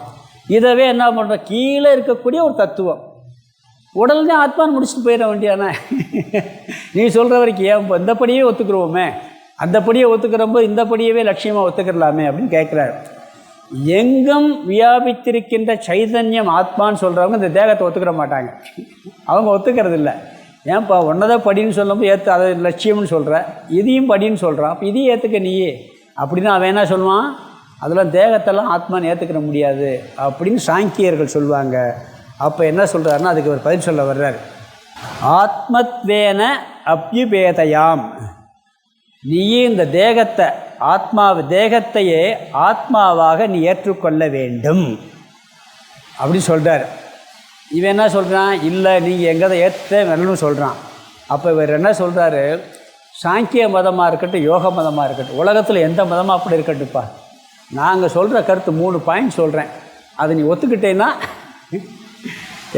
இதவே என்ன பண்ணுறோம், கீழே இருக்கக்கூடிய ஒரு தத்துவம், உடல் தான் ஆத்மான்னு முடிச்சுட்டு போயிட வேண்டியானே. நீ சொல்கிற வரைக்கும் ஏன் இப்போ இந்த படியே ஒத்துக்கிறோமே, அந்த படியை ஒத்துக்கிறப்போ இந்த படியவே லட்சியமாக ஒத்துக்கிறலாமே அப்படின்னு கேட்குறாரு. எங்கும் வியாபித்திருக்கின்ற சைதன்யம் ஆத்மான்னு சொல்கிறவங்க இந்த தேகத்தை ஒத்துக்கிற மாட்டாங்க. அவங்க ஒத்துக்கிறது இல்லை. ஏன்ப்பா ஒன்றதான் படின்னு சொல்லும்போது அதை லட்சியம்னு சொல்கிற, இதையும் படின்னு சொல்கிறான், அப்போ இதையும் ஏற்றுக்க நீயே அப்படின்னு அவன் என்ன சொல்லுவான், அதெல்லாம் தேகத்தெல்லாம் ஆத்மான்னு ஏற்றுக்கிற முடியாது அப்படின்னு சாங்கியர்கள் சொல்லுவாங்க. அப்போ என்ன சொல்கிறாருன்னா, அதுக்கு ஒரு பதில் சொல்ல வர்றார். ஆத்மத்வேன அப்யுபேதயாம், நீயே இந்த தேகத்தை தேகத்தையே ஆத்மாவாக நீ ஏற்றுக்கொள்ள வேண்டும் அப்படி சொல்கிறார். இவன் என்ன சொல்கிறான், இல்லை நீங்கள் எங்கதை ஏற்ற வரணும்னு சொல்கிறான். அப்போ இவர் என்ன சொல்கிறாரு, சாங்கிய மதமாக இருக்கட்டும், யோக மதமாக இருக்கட்டும், உலகத்தில் எந்த மதமாக அப்படி இருக்கட்டும்ப்பா, நாங்கள் சொல்கிற கருத்து 3 பாயிண்ட் சொல்கிறேன், அதை நீ ஒத்துக்கிட்டேன்னா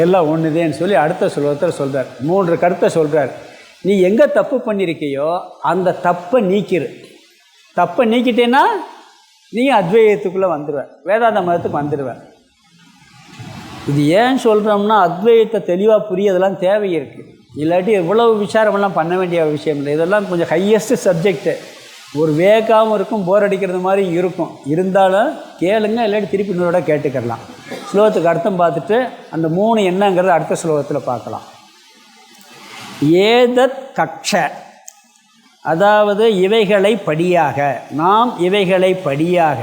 எல்லாம் ஒன்றுதேன்னு சொல்லி அடுத்த ஸ்லோகத்தில் சொல்கிறார். 3 கருத்தை சொல்கிறார். நீ எங்கே தப்பு பண்ணியிருக்கையோ அந்த தப்பை நீக்கிட்டேன்னா நீ அத்வைதத்துக்குள்ளே வந்துடுவேன், வேதாந்த மதத்துக்கு வந்துடுவேன். இது ஏன் சொல்கிறோம்னா, அத்வைதத்தை தெளிவாக புரியதெல்லாம் தேவை இருக்குது. இல்லாட்டி இவ்வளவு விசாரமெல்லாம் பண்ண வேண்டிய விஷயம் இல்லை. இதெல்லாம் கொஞ்சம் ஹையஸ்ட் சப்ஜெக்டு, ஒரு வேகாமல் இருக்கும், போர் அடிக்கிறது மாதிரி இருக்கும். இருந்தாலும் கேளுங்க, இல்லாட்டி திருப்பி இன்னொரு கேட்டுக்கலாம். ஸ்லோகத்துக்கு அர்த்தம் பார்த்துட்டு அந்த 3 என்னங்கிறது அடுத்த ஸ்லோகத்தில் பார்க்கலாம். ஏதத் கக்ஷ, அதாவது இவைகளை படியாக, நாம் இவைகளை படியாக,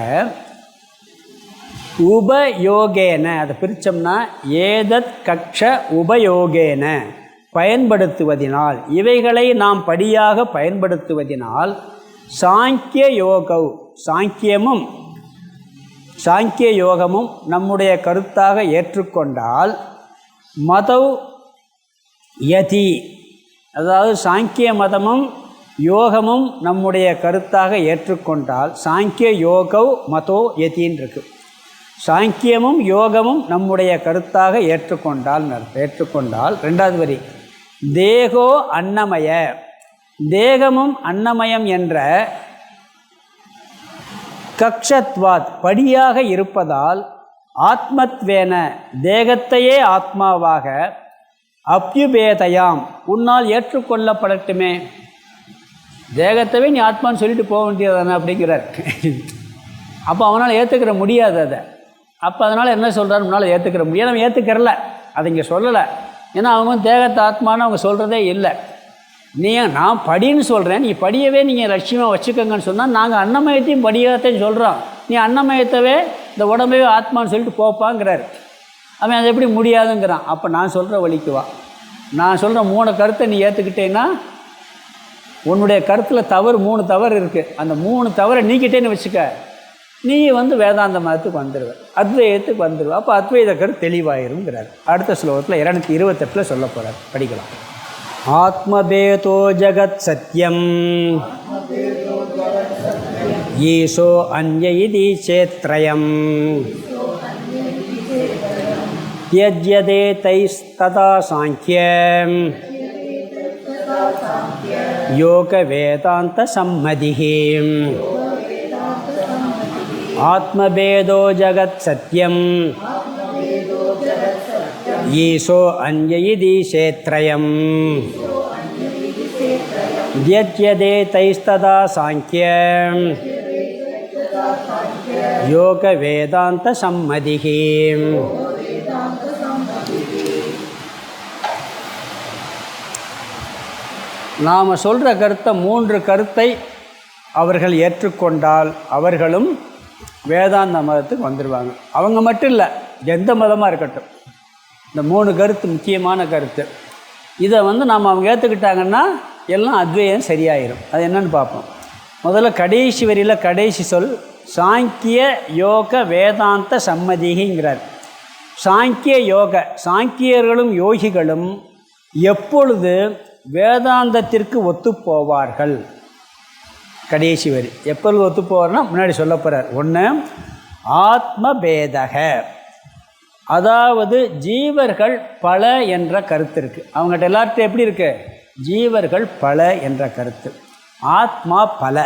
உபயோகேன, அதை பிரித்தோம்னா ஏதத் கக்ஷ உபயோகேன, பயன்படுத்துவதினால், இவைகளை நாம் படியாக பயன்படுத்துவதினால், சாங்கிய யோகமும் நம்முடைய கருத்தாக ஏற்றுக்கொண்டால், மதவ் யதி, அதாவது சாங்கிய மதமும் யோகமும் நம்முடைய கருத்தாக ஏற்றுக்கொண்டால், சாங்கிய யோகவ் மதோ யதின்னு இருக்குது. சாங்கியமும் யோகமும் நம்முடைய கருத்தாக ஏற்றுக்கொண்டால் 2வது வரி, தேகோ அன்னமய, தேகமும் அன்னமயம் என்ற கக்ஷத்வாத் படியாக இருப்பதால், ஆத்மத்வேன தேகத்தையே ஆத்மாவாக, அப்யுபேதயாம் உன்னால் ஏற்றுக்கொள்ளப்படட்டுமே, தேகத்தவே நீ ஆத்மான்னு சொல்லிட்டு போக வேண்டியதானே அப்படிங்கிறார். அப்போ அவனால் ஏற்றுக்கிற முடியாது அதை. அப்போ அதனால் என்ன சொல்கிறார், முன்னால் ஏற்றுக்கிற முடியாது, அவன் ஏற்றுக்கிறல, அதை இங்கே சொல்லலை. ஏன்னா அவங்க தேகத்தை ஆத்மான்னு அவங்க சொல்கிறதே இல்லை. நான் படின்னு சொல்கிறேன், நீ படியவே நீங்கள் லட்சியமாக வச்சுக்கோங்கன்னு சொன்னால், நாங்கள் அன்னமயத்தையும் படியாகத்தையும் சொல்கிறோம், நீ அன்னமயத்தவே இந்த உடம்பையே ஆத்மான்னு சொல்லிட்டு போப்பாங்கிறார். அவன் அதை எப்படி முடியாதுங்கிறான். அப்போ நான் சொல்கிற வழிக்கு வா, நான் சொல்கிற 3 கருத்தை நீ ஏற்றுக்கிட்டேன்னா, உன்னுடைய கருத்தில் 3 தவறு இருக்குது, அந்த 3 தவறை நீக்கிட்டேன்னு வச்சுக்க, நீ வேதாந்த மதத்துக்கு வந்துடுவ, அத்வைதத்துக்கு வந்துடுவ. அப்போ அத்வைத கருத்து தெளிவாயிருங்கிறார். அடுத்த ஸ்லோகத்தில் 228 சொல்ல போகிறார், படிக்கலாம். ஆத்மபேதோ ஜகத் சத்யம் ஈசோ அன்ய இதி சேத்ரயம் த்யஜ்யதே தைஸ்ததா சாங்கியம் யோக வேதாந்த சம்மதிஹி. ஆத்மபேதோ ஜகத் சத்யம் ஈசோ அன்யயிதி சேத்ரயம் த்யஜ்யதே தைஸ்ததா சாங்கியம் யோக வேதாந்த சம்மதிஹி. நாம் சொல்கிற கருத்தை 3 கருத்தை அவர்கள் ஏற்றுக்கொண்டால் அவர்களும் வேதாந்த மதத்துக்கு வந்துடுவாங்க. அவங்க மட்டும் இல்லை, எந்த மதமாக இருக்கட்டும். இந்த 3 கருத்து முக்கியமான கருத்து. இதை நாம் அவங்க ஏற்றுக்கிட்டாங்கன்னா எல்லாம் அத்வைதம் சரியாயிடும். அது என்னன்னு பார்ப்போம். முதல்ல கடைசி வரியில் கடைசி சொல் சாங்கிய யோக வேதாந்த சம்மதிங்கிறார். சாங்கிய யோக, சாங்கியர்களும் யோகிகளும் எப்பொழுது வேதாந்தத்திற்கு ஒத்துப்போவார்கள்? கடைசி வரி எப்பொழுது ஒத்துப்போவார்னா முன்னாடி சொல்ல போகிறார். ஒன்று ஆத்மபேதக, அதாவது ஜீவர்கள் பல என்ற கருத்து இருக்குது. அவங்ககிட்ட எல்லார்ட்டும் எப்படி இருக்குது? ஜீவர்கள் பல என்ற கருத்து. ஆத்மா பல.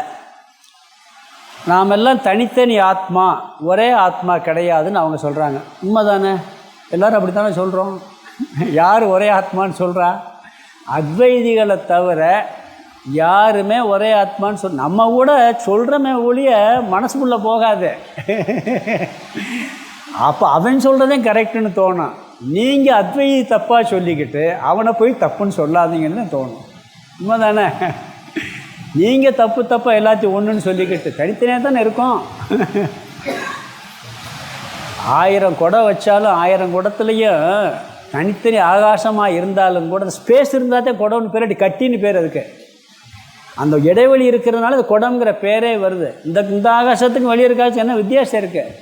நாம் எல்லாம் தனித்தனி ஆத்மா, ஒரே ஆத்மா கிடையாதுன்னு அவங்க சொல்கிறாங்க. உண்மை தானே? எல்லோரும் அப்படி தானே சொல்கிறோம். யார் ஒரே ஆத்மான்னு சொல்கிறா? அத்வைதிகளை தவிர யாருமே ஒரே ஆத்மான்னு நம்ம கூட சொல்கிறோமே ஒழிய மனசுக்குள்ளே போகாது. அப்போ அவன் சொல்கிறதே கரெக்டுன்னு தோணும். நீங்கள் அத்வைதி தப்பாக சொல்லிக்கிட்டு அவனை போய் தப்புன்னு சொல்லாதீங்கன்னு தோணும். உண்மை தானே? நீங்கள் தப்பாக எல்லாத்தையும் ஒன்றுன்னு சொல்லிக்கிட்டு தனித்தனியாக தானே இருக்கும். 1000 குடம் வச்சாலும் 1000 குடத்துலேயும் தனித்தனி ஆகாசமாக இருந்தாலும் கூட ஸ்பேஸ் இருந்தால் தான் குடம்னு பேர், அப்படி கட்டின்னு பேர். அதுக்கு அந்த இடைவெளி இருக்கிறதுனால அது குடம்ங்கிற பேரே வருது. இந்த ஆகாசத்துக்கு வெளியே இருக்காச்சு என்ன வித்தியாசம் இருக்குது?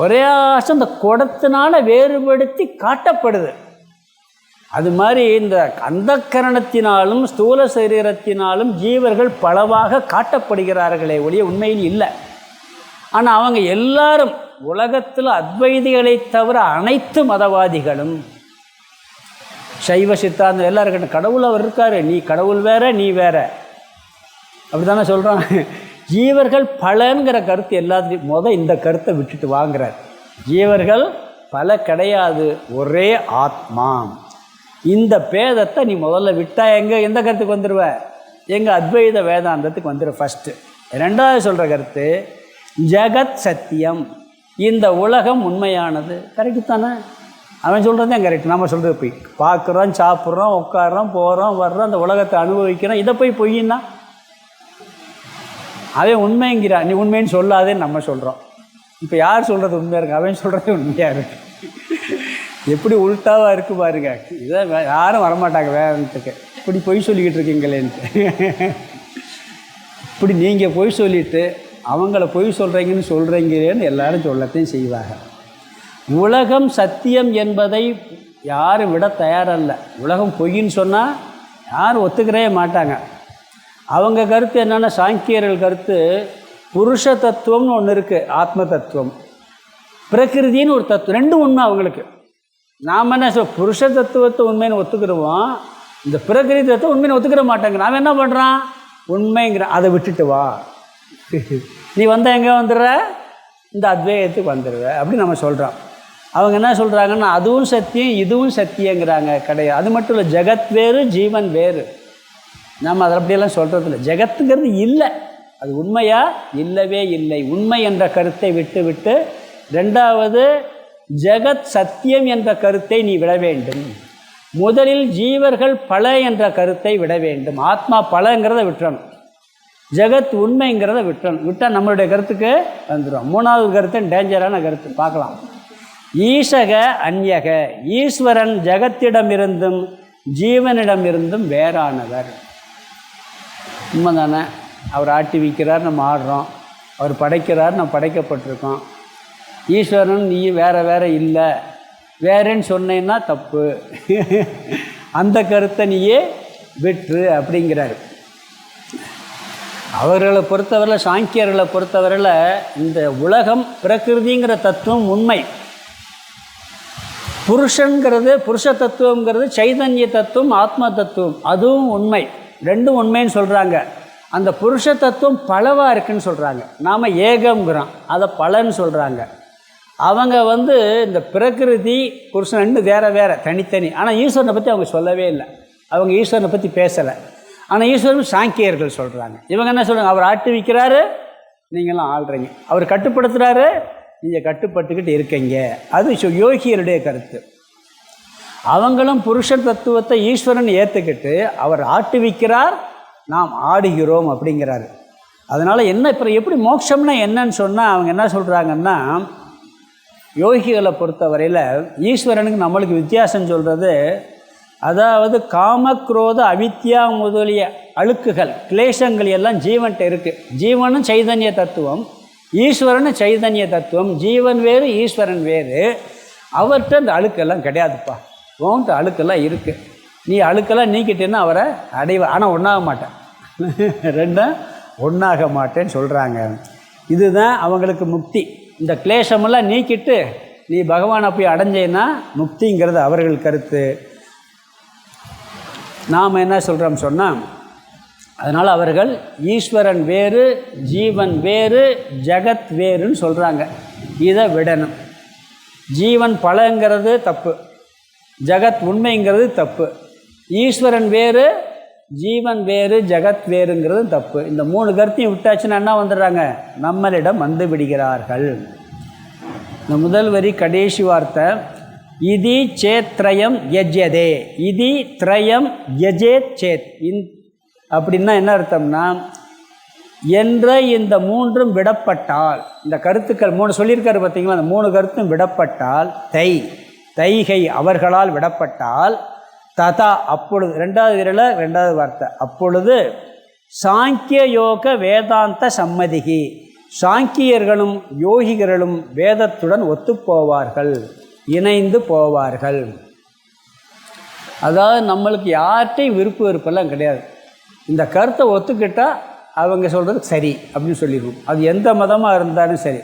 ஒரே ஆகாசம் இந்த குடத்தினால வேறுபடுத்தி காட்டப்படுது. அது மாதிரி இந்த அந்தக்கரணத்தினாலும் ஸ்தூல சரீரத்தினாலும் ஜீவர்கள் பலவாக காட்டப்படுகிறார்களே ஒழிய உண்மையில் இல்லை. ஆனால் அவங்க எல்லாரும் உலகத்தில் அத்வைதிகளை தவிர அனைத்து மதவாதிகளும் சைவ சித்தாந்தம் எல்லாம் இருக்கட்டும், கடவுள் அவர் இருக்கார், நீ கடவுள் வேற நீ வேற, அப்படி தானே சொல்கிறான். ஜீவர்கள் பலங்கிற கருத்து எல்லாத்தையும் இந்த கருத்தை விட்டுட்டு வாங்குறார். ஜீவர்கள் பல கிடையாது, ஒரே ஆத்மா. இந்த பேதத்தை நீ முதல்ல விட்டால் எந்த கருத்துக்கு வந்துடுவ? எங்கள் அத்வைத வேதாந்தத்துக்கு வந்துடுவ ஃபஸ்ட்டு. ரெண்டாவது சொல்கிற கருத்து ஜெகத் சத்தியம், இந்த உலகம் உண்மையானது. கரெக்டு தானே? அவன் சொல்கிறது தான் கரெக்ட். நம்ம சொல்கிறது போய் பார்க்குறோம், சாப்பிட்றோம், உட்காடுறோம், போகிறோம், வர்றோம், அந்த உலகத்தை அனுபவிக்கிறோம். இதை போய் பொய்யின்னா அவன் உண்மைங்கிறான், நீ உண்மைன்னு சொல்லாதேன்னு நம்ம சொல்கிறோம். இப்போ யார் சொல்கிறது உண்மையாக இருக்குது? அவன் சொல்கிறது உண்மையாக இருக்குது. எப்படி உள்டாவாக இருக்குது பாருங்க. இதை யாரும் வரமாட்டாங்க வேதத்துக்கு. இப்படி பொய் சொல்லிக்கிட்டு இருக்கீங்களேன்ட்டு. இப்படி நீங்கள் பொய் சொல்லிவிட்டு அவங்கள பொய் சொல்கிறீங்கன்னு எல்லாரும் சொல்லத்தையும் செய்வாங்க. உலகம் சத்தியம் என்பதை யாரும் விட தயாரல்ல. உலகம் பொய்ன்னு சொன்னால் யாரும் ஒத்துக்கிறவே மாட்டாங்க. அவங்க கருத்து என்னென்னா, சாங்கியர்கள் கருத்து புருஷ தத்துவம்னு ஒன்று இருக்குது, ஆத்ம தத்துவம், பிரகிருதின்னு ஒரு தத்துவம், ரெண்டும் உண்மை அவங்களுக்கு. நாம் என்ன புருஷ தத்துவத்தை உண்மைன்னு ஒத்துக்கிறோம், இந்த பிரகிருதி தத்துவம் உண்மைன்னு ஒத்துக்கிற மாட்டாங்க. நாம் என்ன பண்ணுறான்? உண்மைங்கிற அதை விட்டுட்டு வா, நீ வந்தால் எங்கே வந்துடுற? இந்த அத்வைதத்துக்கு வந்துடுவ அப்படி நம்ம சொல்கிறோம். அவங்க என்ன சொல்கிறாங்கன்னா, அதுவும் சத்தியம் இதுவும் சத்தியங்கிறாங்க. கிடையாது. அது மட்டும் இல்லை, ஜெகத் வேறு ஜீவன் வேறு. நம்ம அதை அப்படியெல்லாம் சொல்கிறதில்ல. ஜெகத்துங்கிறது இல்லை, அது உண்மையா? இல்லவே இல்லை. உண்மை என்ற கருத்தை விட்டு விட்டு ரெண்டாவது ஜெகத் சத்தியம் என்ற கருத்தை நீ விட வேண்டும். முதலில் ஜீவர்கள் பல என்ற கருத்தை விட வேண்டும். ஆத்மா பலங்கிறத விட்டுறணும், ஜெகத் உண்மைங்கிறத விட்டுறணும். விட்டால் நம்மளுடைய கருத்துக்கு வந்துடும். மூணாவது கருத்து டேஞ்சரான கருத்து, பார்க்கலாம். ஈசக அந்யக, ஈஸ்வரன் ஜெகத்திடமிருந்தும் ஜீவனிடமிருந்தும் வேறானவர். உண்மை தானே? அவர் ஆட்டி வைக்கிறார், நம்ம ஆடுறோம். அவர் படைக்கிறார், நம்ம படைக்கப்பட்டிருக்கோம். ஈஸ்வரன் நீ வேறு வேறு இல்லை, வேறேன்னு சொன்னேன்னா தப்பு. அந்த கருத்தை நீயே விட்டுரு அப்படிங்கிறார். அவர்களை பொறுத்தவரையில், சாங்கியர்களை பொறுத்தவரையில் இந்த உலகம் பிரகிருதிங்கிற தத்துவம் உண்மை, புருஷங்கிறது புருஷ தத்துவங்கிறது சைதன்ய தத்துவம், ஆத்ம தத்துவம், அதுவும் உண்மை. ரெண்டும் உண்மைன்னு சொல்கிறாங்க. அந்த புருஷ தத்துவம் பலவாக இருக்குன்னு சொல்கிறாங்க. நாம் ஏகம்ங்கிறோம், அதை பலன்னு சொல்கிறாங்க. அவங்க இந்த பிரகிருதி புருஷன் ரெண்டு வேறு தனித்தனி. ஆனால் ஈஸ்வரனை பற்றி அவங்க சொல்லவே இல்லை. அவங்க ஈஸ்வரனை பற்றி பேசலை. ஆனால் ஈஸ்வரன் சாங்கியர்கள் சொல்கிறாங்க. இவங்க என்ன சொல்கிறாங்க? அவர் ஆட்டி வைக்கிறாரு, நீங்களாம் ஆள்றீங்க. அவர் கட்டுப்படுத்துகிறாரு, நீங்கள் கட்டுப்பட்டுக்கிட்டு இருக்கீங்க. அது யோகியருடைய கருத்து. அவங்களும் புருஷன் தத்துவத்தை ஈஸ்வரன் ஏற்றுக்கிட்டு அவர் ஆட்டி வைக்கிறார், நாம் ஆடுகிறோம் அப்படிங்கிறாரு. அதனால் என்ன இப்போ எப்படி மோட்சம்னா என்னன்னு சொன்னால் அவங்க என்ன சொல்கிறாங்கன்னா, யோகிகளை பொறுத்தவரையில் ஈஸ்வரனுக்கு நம்மளுக்கு வித்தியாசம் சொல்கிறது, அதாவது காமக்ரோத அவித்யா முதலிய அழுக்குகள் கிளேசங்கள் எல்லாம் ஜீவன்கிட்ட இருக்குது. ஜீவனும் சைதன்ய தத்துவம், ஈஸ்வரனும் சைதன்ய தத்துவம். ஜீவன் வேறு, ஈஸ்வரன் வேறு. அவர்கிட்ட அந்த அழுக்கெல்லாம் கிடையாதுப்பா. உன்கிட்ட அழுக்கெல்லாம் இருக்குது. நீ அழுக்கெல்லாம் நீக்கிட்டேன்னா அவரை அடைவ. ஆனால் ஒன்றாக மாட்டேன், ரெண்டும் ஒன்றாக மாட்டேன்னு சொல்கிறாங்க. இதுதான் அவங்களுக்கு முக்தி. இந்த கிளேசமெல்லாம் நீக்கிட்டு நீ பகவானை போய் அடைஞ்சேன்னா முக்திங்கிறது அவர்கள் கருத்து. நாம் என்ன சொல்கிறோம் சொன்னால், அதனால் அவர்கள் ஈஸ்வரன் வேறு, ஜீவன் வேறு, ஜகத் வேறுன்னு சொல்கிறாங்க. இதை விடணும். ஜீவன் பலங்கிறது தப்பு, ஜகத் உண்மைங்கிறது தப்பு. ஈஸ்வரன் வேறு, ஜீவன் வேறு, ஜகத் வேறுங்கிறது தப்பு. இந்த மூணு கருத்தையும் விட்டாச்சுன்னா என்ன வந்துடுறாங்க? நம்மளிடம் வந்து விடுகிறார்கள். இந்த முதல் வரி கடைசி வார்த்தை, இதி சேத்ரயம் யஜ்யதே. இதி த்ரயம் யஜேத் சேத். அப்படின்னா என்ன அர்த்தம்னா, என்ற இந்த மூன்றும் விடப்பட்டால், இந்த கருத்துக்கள் மூணு சொல்லியிருக்காரு பார்த்தீங்களா, அந்த மூணு கருத்தும் விடப்பட்டால், தைகை அவர்களால் விடப்பட்டால், ததா அப்பொழுது, ரெண்டாவது விரல ரெண்டாவது வார்த்தை, அப்பொழுது சாங்கிய யோக வேதாந்த சம்மதிகி, சாங்கியர்களும் யோகிகளும் வேதத்துடன் ஒத்துப்போவார்கள், இணைந்து போவார்கள். அதாவது நம்மளுக்கு யார்கிட்டையும் விருப்பு வெறுப்பெல்லாம் கிடையாது. இந்த கருத்தை ஒத்துக்கிட்டால் அவங்க சொல்கிறது சரி அப்படின்னு சொல்லிடுவோம். அது எந்த மதமாக இருந்தாலும் சரி.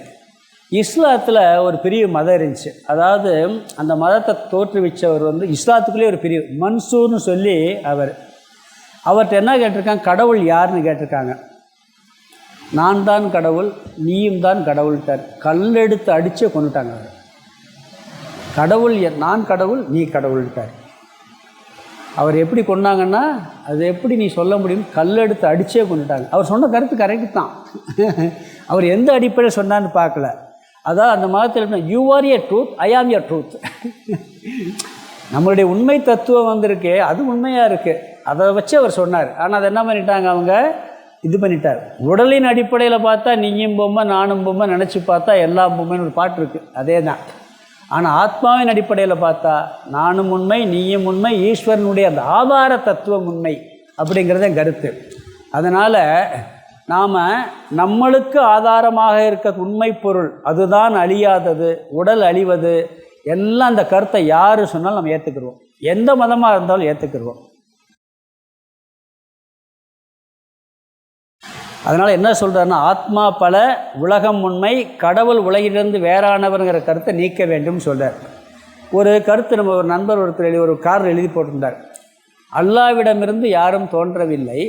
இஸ்லாத்தில் ஒரு பிரிவு மதம் இருந்துச்சு. அதாவது அந்த மதத்தை தோற்றுவிச்சவர் இஸ்லாத்துக்குள்ளே ஒரு பிரிவு, மன்சூர்னு சொல்லி அவர்கிட்ட என்ன கேட்டிருக்காங்க? கடவுள் யாருன்னு கேட்டிருக்காங்க. நான் தான் கடவுள், நீயும் தான் கடவுள்ட்டார். கல்லெடுத்து அடித்தே கொண்டுட்டாங்க அவர். கடவுள் நான் கடவுள், நீ கடவுள்ட்டார். அவர் எப்படி கொண்டாங்கன்னா, அது எப்படி நீ சொல்ல முடியும்? கல்லெடுத்து அடித்தே கொண்டுட்டாங்க. அவர் சொன்ன கருத்து கரெக்டு தான். அவர் எந்த அடிப்படையில் சொன்னான்னு பார்க்கல. அதான் அந்த மதத்தில் யூ ஆர் ஏ ட்ரூத், ஐ ஆம் ஏ ட்ரூத். நம்மளுடைய உண்மை தத்துவம் வந்திருக்கு, அது உண்மையாக இருக்குது, அதை வச்சு அவர் சொன்னார். ஆனால் அதை என்ன பண்ணிட்டாங்க அவங்க? இது பண்ணிட்டார். உடலின் அடிப்படையில் பார்த்தா நீயும் பொம்மை நானும் பொம்மை, நினச்சி பார்த்தா எல்லாம் பொம்மைன்னு ஒரு பாட்டு இருக்குது, அதே தான். ஆனால் ஆத்மாவின் அடிப்படையில் பார்த்தா நானும் உண்மை, நீயும் உண்மை, ஈஸ்வரனுடைய அந்த ஆதார தத்துவம் உண்மை அப்படிங்கிறத கருத்து. அதனால் நாம் நம்மளுக்கு ஆதாரமாக இருக்க உண்மை பொருள் அதுதான் அழியாதது, உடல் அழிவது எல்லாம் அந்த கருத்தை யார் சொன்னாலும் நம்ம ஏற்றுக்கிடுவோம். எந்த மதமாக இருந்தாலும் ஏற்றுக்கிடுவோம். அதனால் என்ன சொல்கிறாருன்னா, ஆத்மா பல, உலகம் உண்மை, கடவுள் உலகிலிருந்து வேறானவருங்கிற கருத்தை நீக்க வேண்டும் சொல்கிறார். ஒரு கருத்து நம்ம ஒரு நண்பர் ஒருத்தர் ஒரு காரில் எழுதி போட்டிருந்தார், அல்லாவிடமிருந்து யாரும் தோன்றவில்லை,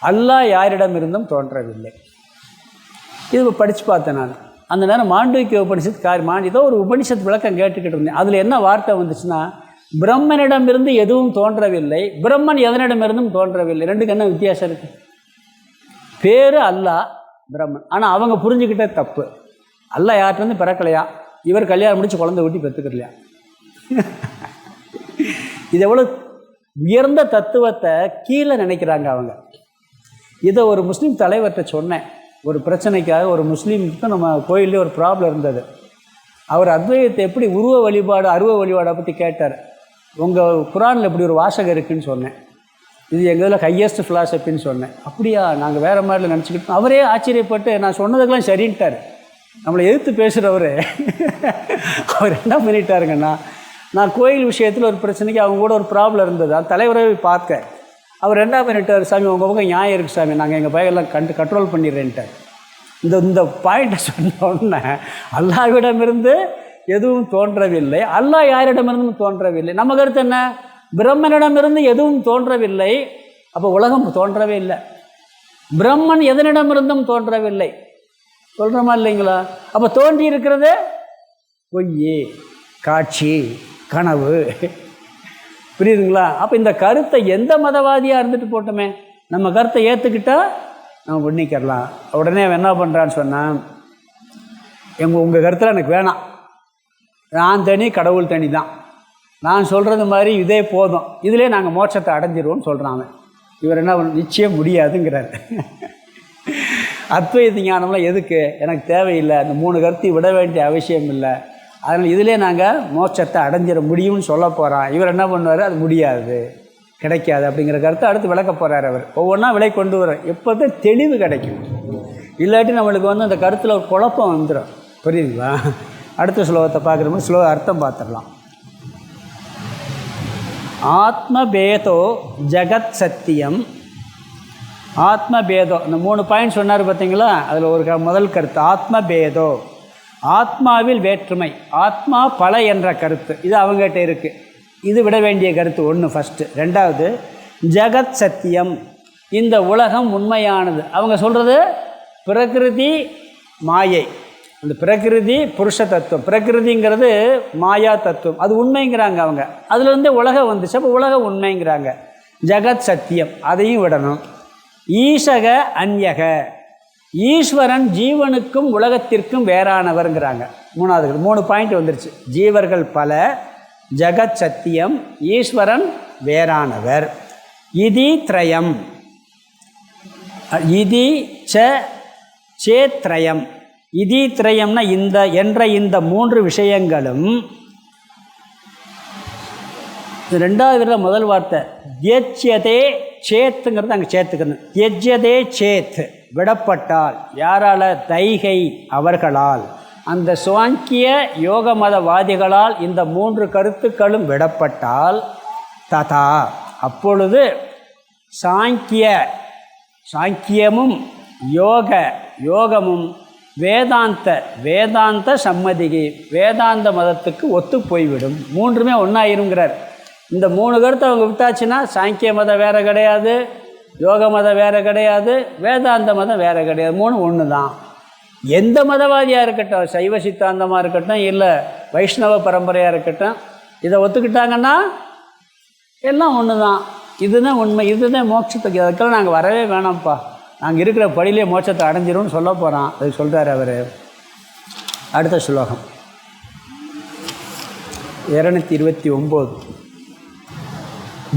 அல்லாஹ் யாரிடமிருந்தும் தோன்றவில்லை. இது படித்து பார்த்தேன் நான். அந்த நேரம் மாண்டூக்கிய உபனிஷத்து ஏதோ ஒரு உபனிஷத்து விளக்கம் கேட்டுக்கிட்டு இருந்தேன். அதில் என்ன வார்த்தை வந்துச்சுன்னா, பிரம்மனிடமிருந்து எதுவும் தோன்றவில்லை, பிரம்மன் எதனிடமிருந்தும் தோன்றவில்லை. ரெண்டுக்கு என்ன வித்தியாசம் இருக்குது? பேர் அல்லாஹ், பிரம்மன். ஆனால் அவங்க புரிஞ்சுக்கிட்டே தப்பு. அல்லாஹ் யார்கிட்டருந்து பிறக்கலையா, இவர் கல்யாணம் முடிச்சு குழந்தை ஊட்டி பெற்றுக்கலையா. இது எவ்வளோ உயர்ந்த தத்துவத்தை கீழே நினைக்கிறாங்க அவங்க. இதை ஒரு முஸ்லீம் தலைவர்கிட்ட சொன்னேன். ஒரு பிரச்சனைக்காக ஒரு முஸ்லீமுக்கு நம்ம கோயிலே ஒரு ப்ராப்ளம் இருந்தது. அவர் அத்வைதத்தை எப்படி உருவ வழிபாடு அருவ வழிபாடை பற்றி கேட்டார். உங்கள் குரானில் இப்படி ஒரு வாசகம் இருக்குதுன்னு சொன்னேன். இது எங்கள் இதில் ஹையஸ்ட் ஃபிலாசபின்னு சொன்னேன். அப்படியா, நாங்கள் வேறு மாதிரில நினச்சிக்கிட்டோம். அவரே ஆச்சரியப்பட்டு நான் சொன்னதுக்கெல்லாம் சரின்ட்டார். நம்மளை எதிர்த்து பேசுகிறவர் அவர் என்ன பண்ணிட்டாருங்கன்னா, நான் கோயில் விஷயத்தில் ஒரு பிரச்சனைக்கு அவங்க கூட ஒரு ப்ராப்ளம் இருந்தது. அந்த தலைவரை பார்க்க அவர் என்ன பண்ணிட்டார், சாமி உங்கள் பக்கம் நியாயம் இருக்குது சாமி, நாங்கள் எங்கள் பையெல்லாம் கண்ட்ரோல் பண்ணிடுறேன்ட்டார். இந்த பாயிண்ட்டை சொன்ன உடனே அல்லாஹ்விடமிருந்து எதுவும் தோன்றவில்லை, அல்லாஹ் யாரிடமிருந்தும் தோன்றவில்லை. நம்ம கருத்து என்ன? பிரம்மனிடமிருந்து எதுவும் தோன்றவில்லை, அப்போ உலகம் தோன்றவே இல்லை. பிரம்மன் எதனிடமிருந்தும் தோன்றவில்லை, சொல்கிறோமா இல்லைங்களா? அப்போ தோன்றி இருக்கிறது பொய், காட்சி, கனவு. புரியுதுங்களா? அப்போ இந்த கருத்தை எந்த மதவாதியாக இருந்துட்டு போட்டோமே, நம்ம கருத்தை ஏற்றுக்கிட்டால் நம்ம பண்ணிக்கிறலாம். உடனே அவன் என்ன பண்ணுறான்னு சொன்னால், உங்கள் கருத்தில் எனக்கு வேணாம், நான் தனி கடவுள் தனி தான், நான் சொல்கிறது மாதிரி இதே போதும், இதிலே நாங்கள் மோட்சத்தை அடைஞ்சிருவோம்னு சொல்கிறான் அவன். இவர் என்ன நிச்சயம் முடியாதுங்கிறார். அத்வைத ஞானம்லாம் எதுக்கு, எனக்கு தேவையில்லை, அந்த 3 கருத்தையும் விட வேண்டிய அவசியம் இல்லை, அதனால் இதிலே நாங்கள் மோட்சத்தை அடைஞ்சிட முடியும்னு சொல்ல போகிறான். இவர் என்ன பண்ணுவார், அது முடியாது, கிடைக்காது அப்படிங்கிற கருத்தை அடுத்து விளக்க போகிறார். அவர் ஒவ்வொன்றா விலை கொண்டு வர எப்போ தான் தெளிவு கிடைக்கும். இல்லாட்டி நம்மளுக்கு அந்த கருத்தில் ஒரு குழப்பம் வந்துடும். புரியுதுங்களா? அடுத்த ஸ்லோகத்தை பார்க்குறோம். ஸ்லோக அர்த்தம் பார்த்துடலாம். ஆத்மபேதோ ஜகத் சத்தியம். ஆத்மபேதோ, இந்த 3 பாயிண்ட் சொன்னார் பார்த்தீங்களா, அதில் ஒரு முதல் கருத்து ஆத்மபேதோ, ஆத்மாவில் வேற்றுமை, ஆத்மா பல என்ற கருத்து, இது அவங்ககிட்ட இருக்குது. இது விட வேண்டிய கருத்து ஒன்று ஃபஸ்ட்டு. ரெண்டாவது ஜகத் சத்தியம், இந்த உலகம் உண்மையானது. அவங்க சொல்கிறது பிரகிருதி மாயை, அந்த பிரகிருதி புருஷ தத்துவம், பிரகிருதிங்கிறது மாயா தத்துவம், அது உண்மைங்கிறாங்க அவங்க. அதுலேருந்து உலகம் வந்துச்சு, அப்போ உலகம் உண்மைங்கிறாங்க. ஜகத் சத்தியம், அதையும் விடணும். ஈசக அந்யக, ஈஸ்வரன் ஜீவனுக்கும் உலகத்திற்கும் வேறானவர்ங்கிறாங்க. 3 பாயிண்ட் வந்துருச்சு. ஜீவர்கள் பல, ஜகத் சத்தியம், ஈஸ்வரன் வேறானவர். இதி த்ரயம், இதி சேத்ரயம். இதி த்ரயம்னா இந்த என்ற இந்த 3 விஷயங்களும். ரெண்டாவது முதல் வார்த்தை தியஜ்யதே சேத்துங்கிறது அங்கே சேர்த்துக்கணும். தியஜ்யதே சேத், விடப்பட்டால், யாரால், தைகை அவர்களால், அந்த சாங்கிய யோக மதவாதிகளால் இந்த 3 கருத்துக்களும் விடப்பட்டால், ததா அப்பொழுது சாங்கியமும் யோகமும் வேதாந்த சம்மதிகை, வேதாந்த மதத்துக்கு ஒத்து போய்விடும். 3மே ஒன்றாயிருங்கிறார். இந்த 3 கருத்தை அவங்க விட்டாச்சுன்னா சாங்கிய மதம் வேறு கிடையாது, யோக மதம் வேறு கிடையாது, வேதாந்த மதம் வேறு கிடையாது, 3 ஒன்று தான். எந்த மதவாதியாக இருக்கட்டும், சைவ சித்தாந்தமாக இருக்கட்டும், இல்லை வைஷ்ணவ பரம்பரையாக இருக்கட்டும், இதை ஒத்துக்கிட்டாங்கன்னா எல்லாம் ஒன்று தான். இதுதான் உண்மை, இதுதான் மோட்சத்துக்கு. அதுக்கெல்லாம் நாங்கள் வரவே வேணாம்ப்பா, நாங்கள் இருக்கிற படியிலே மோட்சத்தை அடைஞ்சிரும்னு சொல்ல போகிறான். அதுக்கு சொல்கிறார் அவர். அடுத்த ஸ்லோகம் 229.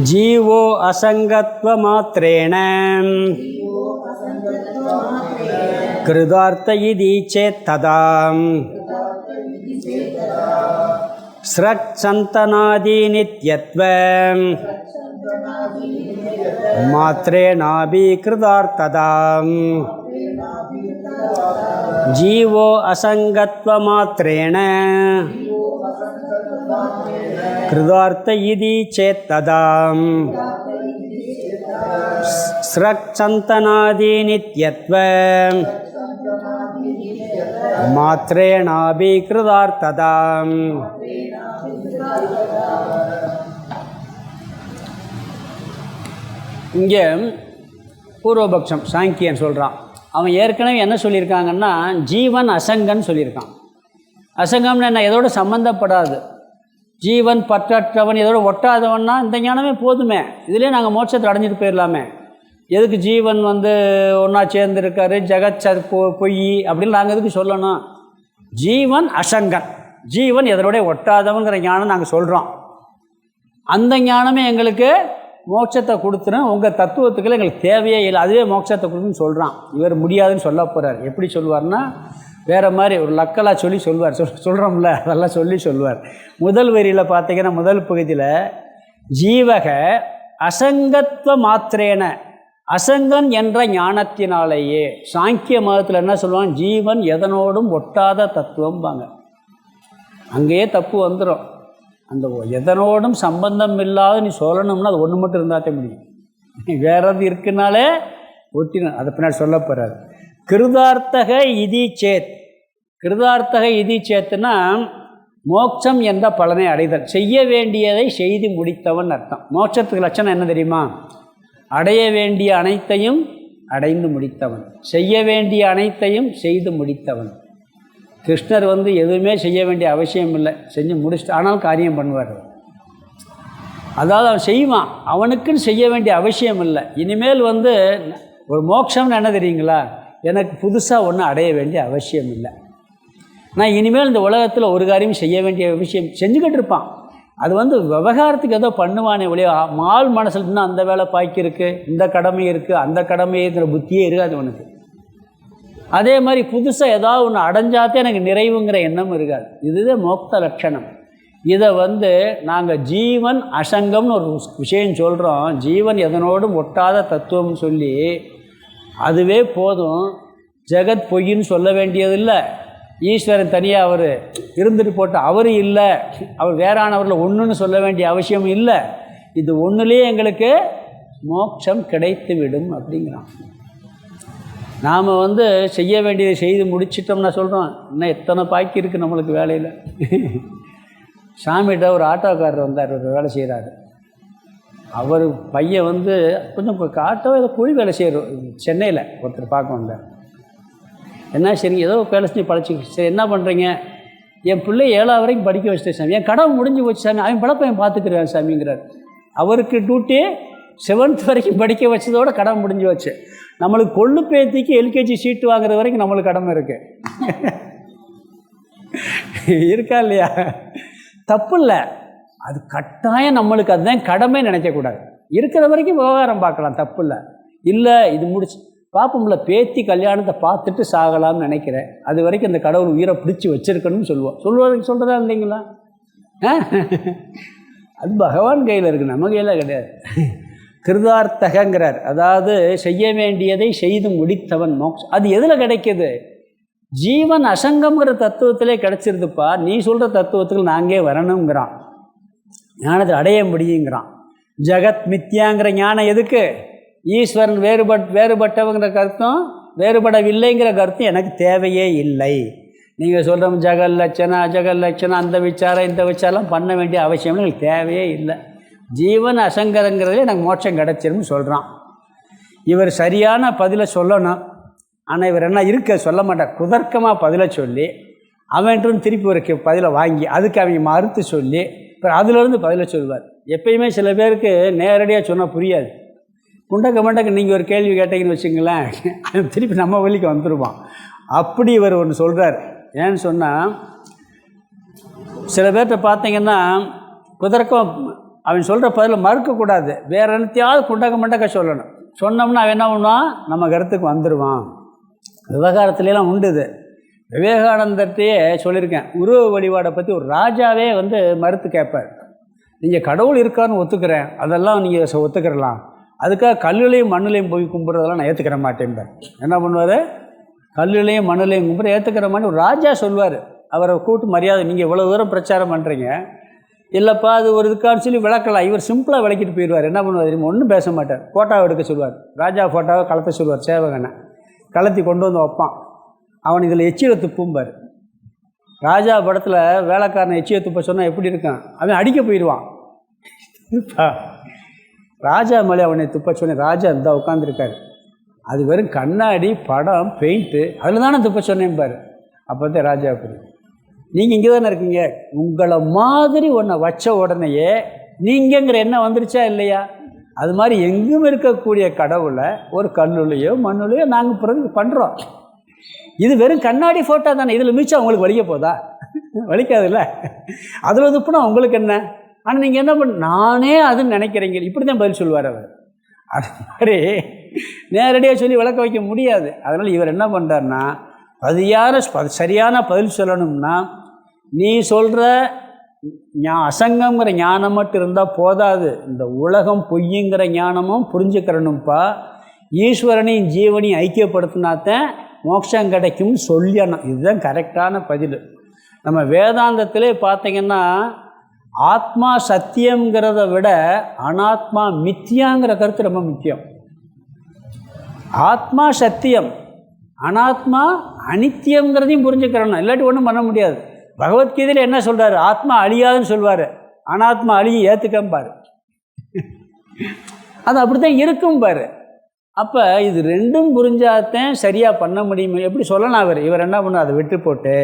ஜீவோ அசங்கத்வ மாத்ரேண கிருதார்த்த இதி சேத் ததா ஸ்ரக் சந்தனாதி நித்யத்வ மாத்ரேணாபி கிருதார்த்ததாம். ஜீவோ அசங்கத்வ மாத்ரேண கிருதார்த்த இதி சேத் ததாம் ஸ்ரக் சந்தனாதி நித்யத்வ மாத்ரேணாபி கிருதார்த்ததாம். இங்கே பூர்வபக்ஷம் சாங்கியன் சொல்கிறான். அவன் ஏற்கனவே என்ன சொல்லியிருக்காங்கன்னா, ஜீவன் அசங்கன்னு சொல்லியிருக்கான். அசங்கம்னு என்ன, எதோடு சம்மந்தப்படாது, ஜீவன் பற்றற்றவன், எதோடு ஒட்டாதவன்னா இந்த ஞானமே போதுமே, இதிலே நாங்கள் மோட்சத்தை அடைஞ்சிட்டு போயிடலாமே. எதுக்கு ஜீவன் ஒன்றா சேர்ந்துருக்காரு, ஜெகத் பொய் அப்படின்னு நாங்கள் எதுக்கு சொல்லணும்? ஜீவன் அசங்கன், ஜீவன் எதனோடைய ஒட்டாதவங்கிற ஞானம் நாங்கள் சொல்கிறோம். அந்த ஞானமே எங்களுக்கு மோட்சத்தை கொடுத்துரும், உங்கள் தத்துவத்துக்குள்ள எங்களுக்கு தேவையே இல்லை, அதுவே மோட்சத்தை கொடுக்குன்னு சொல்கிறான். இவர் முடியாதுன்னு சொல்ல போகிறார். எப்படி சொல்லுவார்னா, வேறு மாதிரி ஒரு லக்கலாக சொல்லி சொல்லுவார். சொல்கிறோம்ல, அதெல்லாம் சொல்லுவார். முதல் வரியில் பார்த்தீங்கன்னா, முதல் பகுதியில் ஜீவக அசங்கத்வ மாத்திரேன, அசங்கன் என்ற ஞானத்தினாலேயே. சாங்கிய மதத்தில் என்ன சொல்லுவாங்க, ஜீவன் எதனோடும் ஒட்டாத தத்துவம்பாங்க. அங்கேயே தப்பு வந்துடும். அந்த எதனோடும் சம்பந்தம் இல்லாத நீ சொல்லணும்னா அது ஒன்று மட்டும் இருந்தாட்டே முடியும். வேறது இருக்குனாலே ஒட்டின, அதை பின்னாடி சொல்ல போகிறார். கிருதார்த்தக இதி சேத், கிருதார்த்தக இதி சேத்துனா மோட்சம் என்ற பலனை அடைதல், செய்ய வேண்டியதை செய்து முடித்தவன் அர்த்தம். மோட்சத்துக்கு லட்சணம் என்ன தெரியுமா? அடைய வேண்டிய அனைத்தையும் அடைந்து முடித்தவன், செய்ய வேண்டிய அனைத்தையும் செய்து முடித்தவன். கிருஷ்ணர் வந்து எதுவுமே செய்ய வேண்டிய அவசியம் இல்லை, செஞ்சு முடிச்சுட்டு ஆனாலும் காரியம் பண்ணுவார். அதாவது அவன் செய்வான், அவனுக்குன்னு செய்ய வேண்டிய அவசியம் இல்லை. இனிமேல் வந்து ஒரு மோட்சம்னு என்ன தெரியுங்களா, எனக்கு புதுசாக ஒன்றும் அடைய வேண்டிய அவசியம் இல்லை. நான் இனிமேல் இந்த உலகத்தில் ஒரு காரியம் செய்ய வேண்டிய விஷயம் செஞ்சுக்கிட்டு இருப்பான். அது வந்து விவகாரத்துக்கு ஏதோ பண்ணுவானே ஒழிய மால் மனசில் இன்னும் அந்த வேலை பாக்கி இருக்குது, இந்த கடமை இருக்குது, அந்த கடமை இருக்கிற புத்தியே இருக்காது அவனுக்கு. அதே மாதிரி புதுசாக ஏதாவது ஒன்று அடைஞ்சாத்தே எனக்கு நிறைவுங்கிற எண்ணம் இருக்காது. இதுதான் மோக்த லட்சணம். இதை வந்து நாங்கள் ஜீவன் அசங்கம்னு ஒரு விஷயம் சொல்கிறோம். ஜீவன் எதனோடும் ஒட்டாத தத்துவம்னு சொல்லி அதுவே போதும். ஜெகத் பொய்ன்னு சொல்ல வேண்டியதில்லை. ஈஸ்வரன் தனியாக அவர் இருந்துட்டு போட்டு அவர் இல்லை, அவர் வேறானவரில் ஒன்றுன்னு சொல்ல வேண்டிய அவசியம் இல்லை. இது ஒன்றுலேயே எங்களுக்கு மோட்சம் கிடைத்து விடும் அப்படிங்கிறான். நாம் வந்து செய்ய வேண்டியதை செய்து முடிச்சிட்டோம்னா சொல்கிறோம், இன்னும் எத்தனை பாக்கி இருக்குது நம்மளுக்கு வேலையில். சாமிகிட்ட ஒரு ஆட்டோக்காரர் வந்தார், ஒரு வேலை செய்கிறாரு. அவர் பையன் வந்து கொஞ்சம் ஆட்டோ ஏதோ கூலி வேலை செய்கிறோம், சென்னையில் ஒருத்தர் பார்க்க வந்தார். என்ன சரி ஏதோ வேலை செஞ்சு பழச்சி, சரி என்ன பண்ணுறீங்க? என் பிள்ளை 7வது வரைக்கும் படிக்க வச்சுட்டேன் சாமி, என் கடவுள் முடிஞ்சு போச்சு சாமி, அவன் பழப்பையன் பார்த்துக்கிறேன் சாமிங்கிறார். அவருக்கு டியூட்டி 7th வரைக்கும் படிக்க வச்சதோட கடமை முடிஞ்சு வச்சு. நம்மளுக்கு கொள்ளு பேத்திக்கு எல்கேஜி சீட்டு வாங்குறது வரைக்கும் நம்மளுக்கு கடமை இருக்குது. இருக்கா இல்லையா? தப்பு இல்லை, அது கட்டாயம் நம்மளுக்கு அதுதான் கடமை நினைக்கக்கூடாது. இருக்கிற வரைக்கும் விவகாரம் பார்க்கலாம், தப்பு இல்லை. இல்லை இது முடிச்சு பார்ப்போம்ல, பேத்தி கல்யாணத்தை பார்த்துட்டு சாகலாம்னு நினைக்கிறேன், அது வரைக்கும் அந்த கடவுள் உயிரை பிடிச்சி வச்சுருக்கணும்னு சொல்கிறதா இல்லைங்களா? அது பகவான் கையில் இருக்குது, நம்ம கையில் கிடையாது. கிருதார்த்தகங்கிறார், அதாவது செய்ய வேண்டியதை செய்து முடித்தவன் மோட்சம். அது எதில் கிடைக்கிது? ஜீவன் அசங்கம்ங்கிற தத்துவத்திலே கிடச்சிருதுப்பா. நீ சொல்கிற தத்துவத்துக்கு நாங்கே வரணுங்கிறான், ஞானத்தை அடைய முடியுங்கிறான். ஜெகத் மித்யாங்கிற ஞானம் எதுக்கு? ஈஸ்வரன் வேறுபட்டவங்கிற கருத்தும் வேறுபடவில்லைங்கிற கருத்தும் எனக்கு தேவையே இல்லை. நீங்கள் சொல்கிற ஜெகல்லட்சணா அந்த விசாரம் இந்த விசாரம் பண்ண வேண்டிய அவசியம் எனக்கு தேவையே இல்லை. ஜீவன் அசங்கரங்கிறதுல எனக்கு மோட்சம் கிடச்சிருன்னு சொல்கிறான். இவர் சரியான பதிலை சொல்லணும், ஆனால் இவர் என்ன இருக்க சொல்ல மாட்டார். குதர்க்கமாக பதிலை சொல்லி அவன்ட்டு திருப்பி ஒரு பதிலை வாங்கி அதுக்கு அவங்க மறுத்து சொல்லி இப்போ அதிலிருந்து பதிலை சொல்வார். எப்பயுமே சில பேருக்கு நேரடியாக சொன்னால் புரியாது. மண்டக்கு நீங்கள் ஒரு கேள்வி கேட்டீங்கன்னு வச்சுங்களேன், அது திருப்பி நம்ம வழிக்கு வந்துடுவான். அப்படி இவர் ஒன்று சொல்கிறார். ஏன்னு சொன்னால் சில பேர்கிட்ட பார்த்தீங்கன்னா குதர்க்கம் அவன் சொல்கிற பதில் மறுக்கக்கூடாது, வேறு என்னத்தையாவது மண்டக்க சொல்லணும். சொன்னோம்னா அவன் என்ன பண்ணுவான், நம்ம கருத்துக்கு வந்துடுவான். விவகாரத்துலாம் உண்டு. இது விவேகானந்தர்கிட்டையே சொல்லியிருக்கேன். உருவ வழிபாடை பற்றி ஒரு ராஜாவே வந்து மறுத்து கேட்பார். நீங்கள் கடவுள் இருக்கான்னு ஒத்துக்கிறேன், அதெல்லாம் நீங்கள் ஒத்துக்கிறலாம், அதுக்காக கல்லுலையும் மண்ணுலையும் போய் கும்பிட்றதெல்லாம் நான் ஏற்றுக்கிற மாட்டேன்பார். என்ன பண்ணுவார், கல்லுலையும் மண்ணுலையும் கும்பிட்ற ஏற்றுக்கிற மாதிரி ஒரு ராஜா சொல்வார். அவரை கூட்டு மரியாதை, நீங்கள் இவ்வளோ தூரம் பிரச்சாரம் பண்ணுறீங்க, இல்லைப்பா அது ஒரு இதுக்கான்னு சொல்லி விளக்கலாம். இவர் சிம்பிளாக விளக்கிட்டு போயிடுவார். என்ன பண்ணுவார் தெரியுமா, ஒன்றும் பேச மாட்டார். ஃபோட்டோவை எடுக்க சொல்லுவார், ராஜா ஃபோட்டோவை கலத்த சொல்லுவார். சேவகனை கலத்தி கொண்டு வந்து வைப்பான். அவன் இதில் எச்சியை துப்பும்பார். ராஜா படத்தில் வேலைக்காரனை எச்சியை துப்ப சொன்னால் எப்படி இருக்கான், அவன் அடிக்க போயிடுவான். ராஜா மேலே அவனை துப்ப சொன்னேன். ராஜா இருந்தால் உட்காந்துருக்காரு, அது வெறும் கண்ணாடி படம் பெயிண்ட்டு, அதில் தானே துப்ப சொன்னேன் பாரு. அப்போ தான் ராஜா அப்படி, நீங்கள் இங்கே தானே இருக்கீங்க, உங்களை மாதிரி ஒன்றை வச்ச உடனேயே நீங்கங்கிற எண்ணம் வந்துருச்சா இல்லையா? அது மாதிரி எங்கும் இருக்கக்கூடிய கடவுளை ஒரு கல்லுலையோ மண்ணுலையோ நாங்கள் பிறகு பண்ணுறோம். இது வெறும் கண்ணாடி ஃபோட்டோ தானே, இதில் மிச்சம் உங்களுக்கு வலிக்க போதா? வலிக்காதுல்ல. அதில் துப்புனா உங்களுக்கு என்ன? ஆனால் நீங்கள் என்ன நானே அதுன்னு நினைக்கிறீங்க, இப்படி தான் பதில் சொல்லுவார் அவர். அது மாதிரி நேரடியாக சொல்லி விளக்க வைக்க முடியாது. அதனால் இவர் என்ன பண்ணுறாருன்னா, சரியான பதில் சொல்லணும்னா நீ சொல்கிற அசங்கங்கிற ஞானம் மட்டும் இருந்தால் போதாது, இந்த உலகம் பொய்யுங்கிற ஞானமும் புரிஞ்சுக்கிறணும்ப்பா. ஈஸ்வரனையும் ஜீவனையும் ஐக்கியப்படுத்தினாத்தான் மோட்சம் கிடைக்கும்னு சொல்லணும். இதுதான் கரெக்டான பதில். நம்ம வேதாந்தத்திலே பார்த்திங்கன்னா ஆத்மா சத்தியங்கிறத விட அனாத்மா மித்தியாங்கிற கருத்து ரொம்ப முக்கியம். ஆத்மா சத்தியம், அனாத்மா அனித்தியங்கிறதையும் புரிஞ்சுக்கிறணும், இல்லாட்டி ஒன்றும் பண்ண முடியாது. பகவத்கீதையில் என்ன சொல்கிறாரு, ஆத்மா அழியாதுன்னு சொல்வார், அனாத்மா அழியை ஏற்றுக்கம்பார். அது அப்படி தான் இருக்கும் பாரு. அப்போ இது ரெண்டும் புரிஞ்சாதான் சரியாக பண்ண முடியுமே. எப்படி சொல்லலாம், இவர் என்ன பண்ண அதை விட்டு போட்டு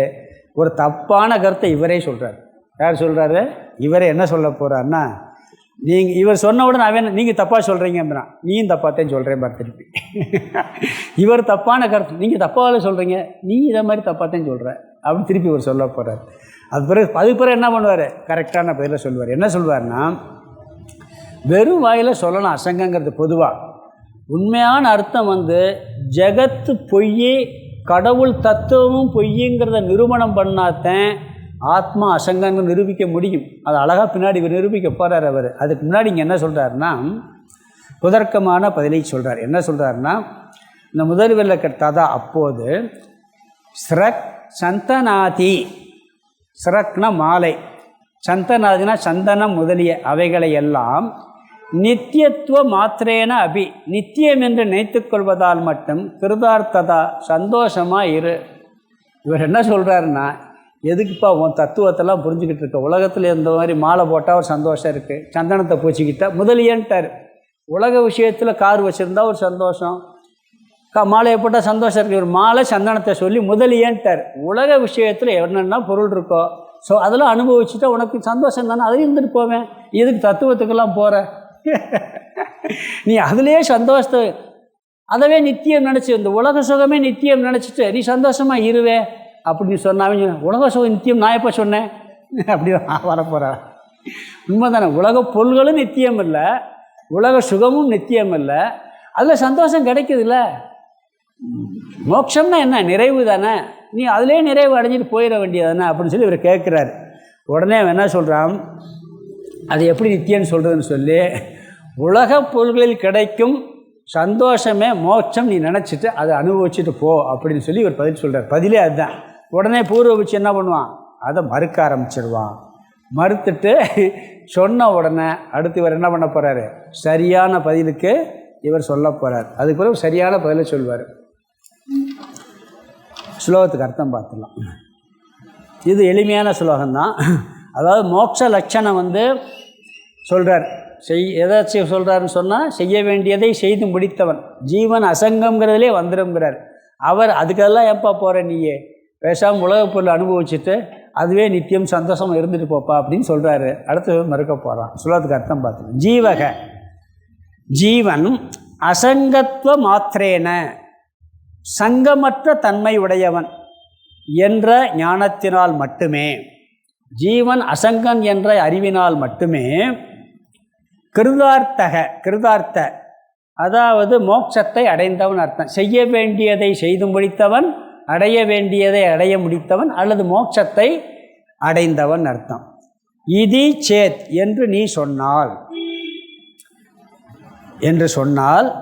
ஒரு தப்பான கருத்தை இவரே சொல்கிறார். யார் சொல்கிறாரு? இவரே என்ன சொல்ல போகிறாருன்னா, நீங்கள் இவர் சொன்ன உடனே அவன் நீங்கள் தப்பாக சொல்கிறீங்கன்றான், நீயும் தப்பாகத்தான் சொல்கிறேன் பார் திருப்பி. இவர் தப்பான கருத்து, நீங்கள் தப்பாக சொல்கிறீங்க, நீ இதை மாதிரி தப்பாகத்தான் சொல்கிற அப்படின்னு திருப்பி இவர் சொல்ல போகிறார். அதுக்கு பிறகு என்ன பண்ணுவார்? கரெக்டான பதில சொல்லுவார். என்ன சொல்வார்னா, வெறும் வாயில் சொல்லலாம் அசங்கங்கிறது பொதுவாக. உண்மையான அர்த்தம் வந்து ஜெகத்து பொய்யே, கடவுள் தத்துவமும் பொய்யுங்கிறத நிரூபணம் பண்ணாதான் ஆத்மா அசங்கன்னு நிரூபிக்க முடியும். அது அழகாக பின்னாடி இவர் நிரூபிக்க போகிறார் அவர். அதுக்கு முன்னாடி இங்கே என்ன சொல்கிறாருன்னா, புதர்க்கமான பதிலை சொல்கிறார். என்ன சொல்கிறாருன்னா, இந்த முதல்வரில் கட்டாதான் அப்போது ஸ்ரக் சந்தனாதி, ஸ்ரக்னா மாலை, சந்தனாதினா சந்தனம் முதலிய அவைகளை எல்லாம் நித்தியத்துவ மாத்திரேன அபி, நித்தியம் என்று நினைத்துக் கொள்வதால் மட்டும் கிருதார்த்ததா சந்தோஷமாக இரு. இவர் என்ன சொல்கிறாருன்னா, எதுக்குப்பா உன் தத்துவத்தெல்லாம் புரிஞ்சுக்கிட்டு இருக்க, உலகத்தில் இந்த மாதிரி மாலை போட்டால் ஒரு சந்தோஷம் இருக்குது, சந்தனத்தை பூச்சிக்கிட்டா முதலியன்ட்டார். உலக விஷயத்தில் கார் வச்சுருந்தா ஒரு சந்தோஷம், மாலையை போட்டால் சந்தோஷம் இருக்குது. ஒரு மாலை சந்தனத்தை சொல்லி முதலியன்ட்டார். உலக விஷயத்தில் என்னென்னா பொருள் இருக்கோ ஸோ அதெல்லாம் அனுபவிச்சுட்டா உனக்கு சந்தோஷம் தானே, அதையும் இருந்துட்டு போவேன், எதுக்கு தத்துவத்துக்கெல்லாம் போகிற? நீ அதுலேயே சந்தோஷத்தை, அதவே நித்தியம் நினச்சி, இந்த உலக சுகமே நித்தியம் நினச்சிட்டு நீ சந்தோஷமாக இருவே அப்படின்னு சொன்னாவே, உலக சுகம் நித்தியம் நான் எப்போ சொன்னேன் அப்படி வரப்போகிறா. உண்மை தானே, உலக பொருள்களும் நித்தியம் இல்லை, உலக சுகமும் நித்தியம் இல்லை, அதில் சந்தோஷம் கிடைக்குதுல்ல. மோட்சம்னா என்ன? நிறைவு தானே, நீ அதிலே நிறைவு அடைஞ்சிட்டு போயிட வேண்டியதானே அப்படின்னு சொல்லி இவர் கேட்குறாரு. உடனே அவன் என்ன சொல்கிறான், அது எப்படி நித்தியம்னு சொல்கிறதுன்னு சொல்லி, உலக பொருள்களில் கிடைக்கும் சந்தோஷமே மோட்சம் நீ நினச்சிட்டு அதை அனுபவிச்சுட்டு போ அப்படின்னு சொல்லி இவர் பதில் சொல்கிறார். பதிலே அதுதான். உடனே பூர்வபட்சி என்ன பண்ணுவான், அதை மறுக்க ஆரம்பிச்சிடுவான். மறுத்துட்டு சொன்ன உடனே அடுத்து இவர் என்ன பண்ண போகிறாரு, சரியான பதிலுக்கு இவர் சொல்ல போகிறார். அதுக்கு பிறகு சரியான பதிலை சொல்வார். ஸ்லோகத்துக்கு அர்த்தம் பார்த்துடலாம். இது எளிமையான ஸ்லோகம்தான். அதாவது மோட்ச லட்சணம் வந்து சொல்கிறார். எதாச்சும் சொல்கிறாருன்னு சொன்னால், செய்ய வேண்டியதை செய்து முடித்தவன், ஜீவன் அசங்கம்ங்கிறதுலே வந்துடும்ங்கிறார். அவர் அதுக்கெல்லாம் ஏப்பா போகிற, நீயே பேசாமல் உலகப் பொருள் அனுபவிச்சுட்டு அதுவே நித்தியம் சந்தோஷமாக இருந்துட்டு போப்பா அப்படின்னு சொல்கிறாரு. அடுத்து மறுக்க போகிறான். ஸ்லோகத்துக்கு அர்த்தம் பார்த்துக்கணும். ஜீவக, ஜீவன் அசங்கத்துவ மாத்திரேன, சங்கமற்ற தன்மை உடையவன் என்ற ஞானத்தினால் மட்டுமே, ஜீவன் அசங்கன் என்ற அறிவினால் மட்டுமே கிருதார்த்த அதாவது மோட்சத்தை அடைந்தவன் அர்த்தம். செய்ய வேண்டியதை செய்து முடித்தவன், அடைய வேண்டியதை அடைய முடித்தவன், அல்லது மோட்சத்தை அடைந்தவன் அர்த்தம். இதி சேத் என்று நீ சொன்னால்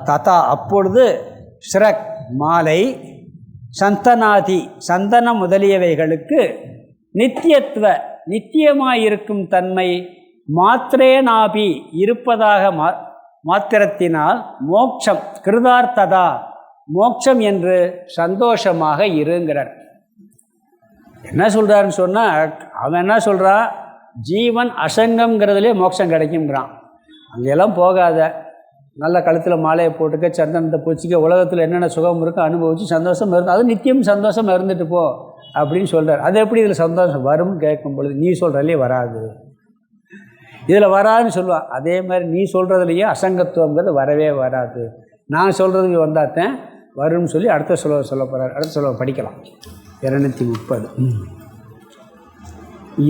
ததா அப்பொழுது ஸ்ரக் மாலை, சந்தனாதி சந்தனம் முதலியவைகளுக்கு நித்தியத்துவ நித்தியமாயிருக்கும் தன்மை மாத்திரேனாபி இருப்பதாக மாத்திரத்தினால் மோட்சம் கிருதார்த்ததா மோட்சம் என்று சந்தோஷமாக இருங்கிறார். என்ன சொல்கிறாருன்னு சொன்னால், அவன் என்ன சொல்கிறான், ஜீவன் அசங்கம்ங்கிறதுலே மோட்சம் கிடைக்குங்கிறான். அங்கெல்லாம் போகாத, நல்ல கழுத்தில் மாலையை போட்டுக்க, சந்தனத்தை பூச்சிக்க, உலகத்தில் என்னென்ன சுகம் இருக்கோ அனுபவித்து சந்தோஷம் இருந்து, அது நித்தியம் சந்தோஷம் இருந்துட்டு போ அப்படின்னு சொல்கிறார். அது எப்படி இதில் சந்தோஷம் வரும் கேட்கும் பொழுது, நீ சொல்கிறதுலே வராது, இதில் வராதுன்னு சொல்லுவான். அதே மாதிரி நீ சொல்கிறதுலையும் அசங்கத்துவங்கிறது வரவே வராது, நான் சொல்கிறதுக்கு வந்தாத்தேன் வரும்னு சொல்லி அடுத்த சொல்ல போகிறார். அடுத்த சொல்ல படிக்கலாம். 230.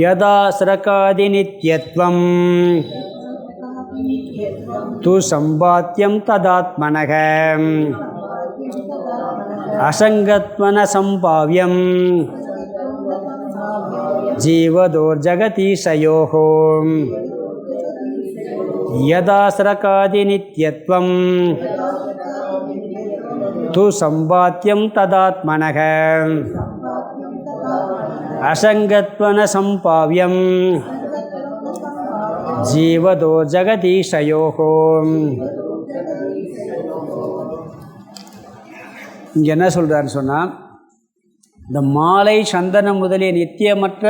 யதா ஸ்ரகாதி நித்யத்வம் து சம்பாத்யம் ததாத்மனக அசங்கத்வன சம்பாவ்யம் ஜீவதோர்ஜகதீஷயோஹோ யதா ஸ்ரகாதி நித்யத்வம் து சம்பாத்யம் ததாத்மனக அசங்கத்வன சம்பாவ்யம் ஜீவதோ ஜகதீஷயோஹோ. இங்கே என்ன சொல்கிறாருன்னு சொன்னால், இந்த மாலை சந்தனம் முதலிய நித்தியமற்ற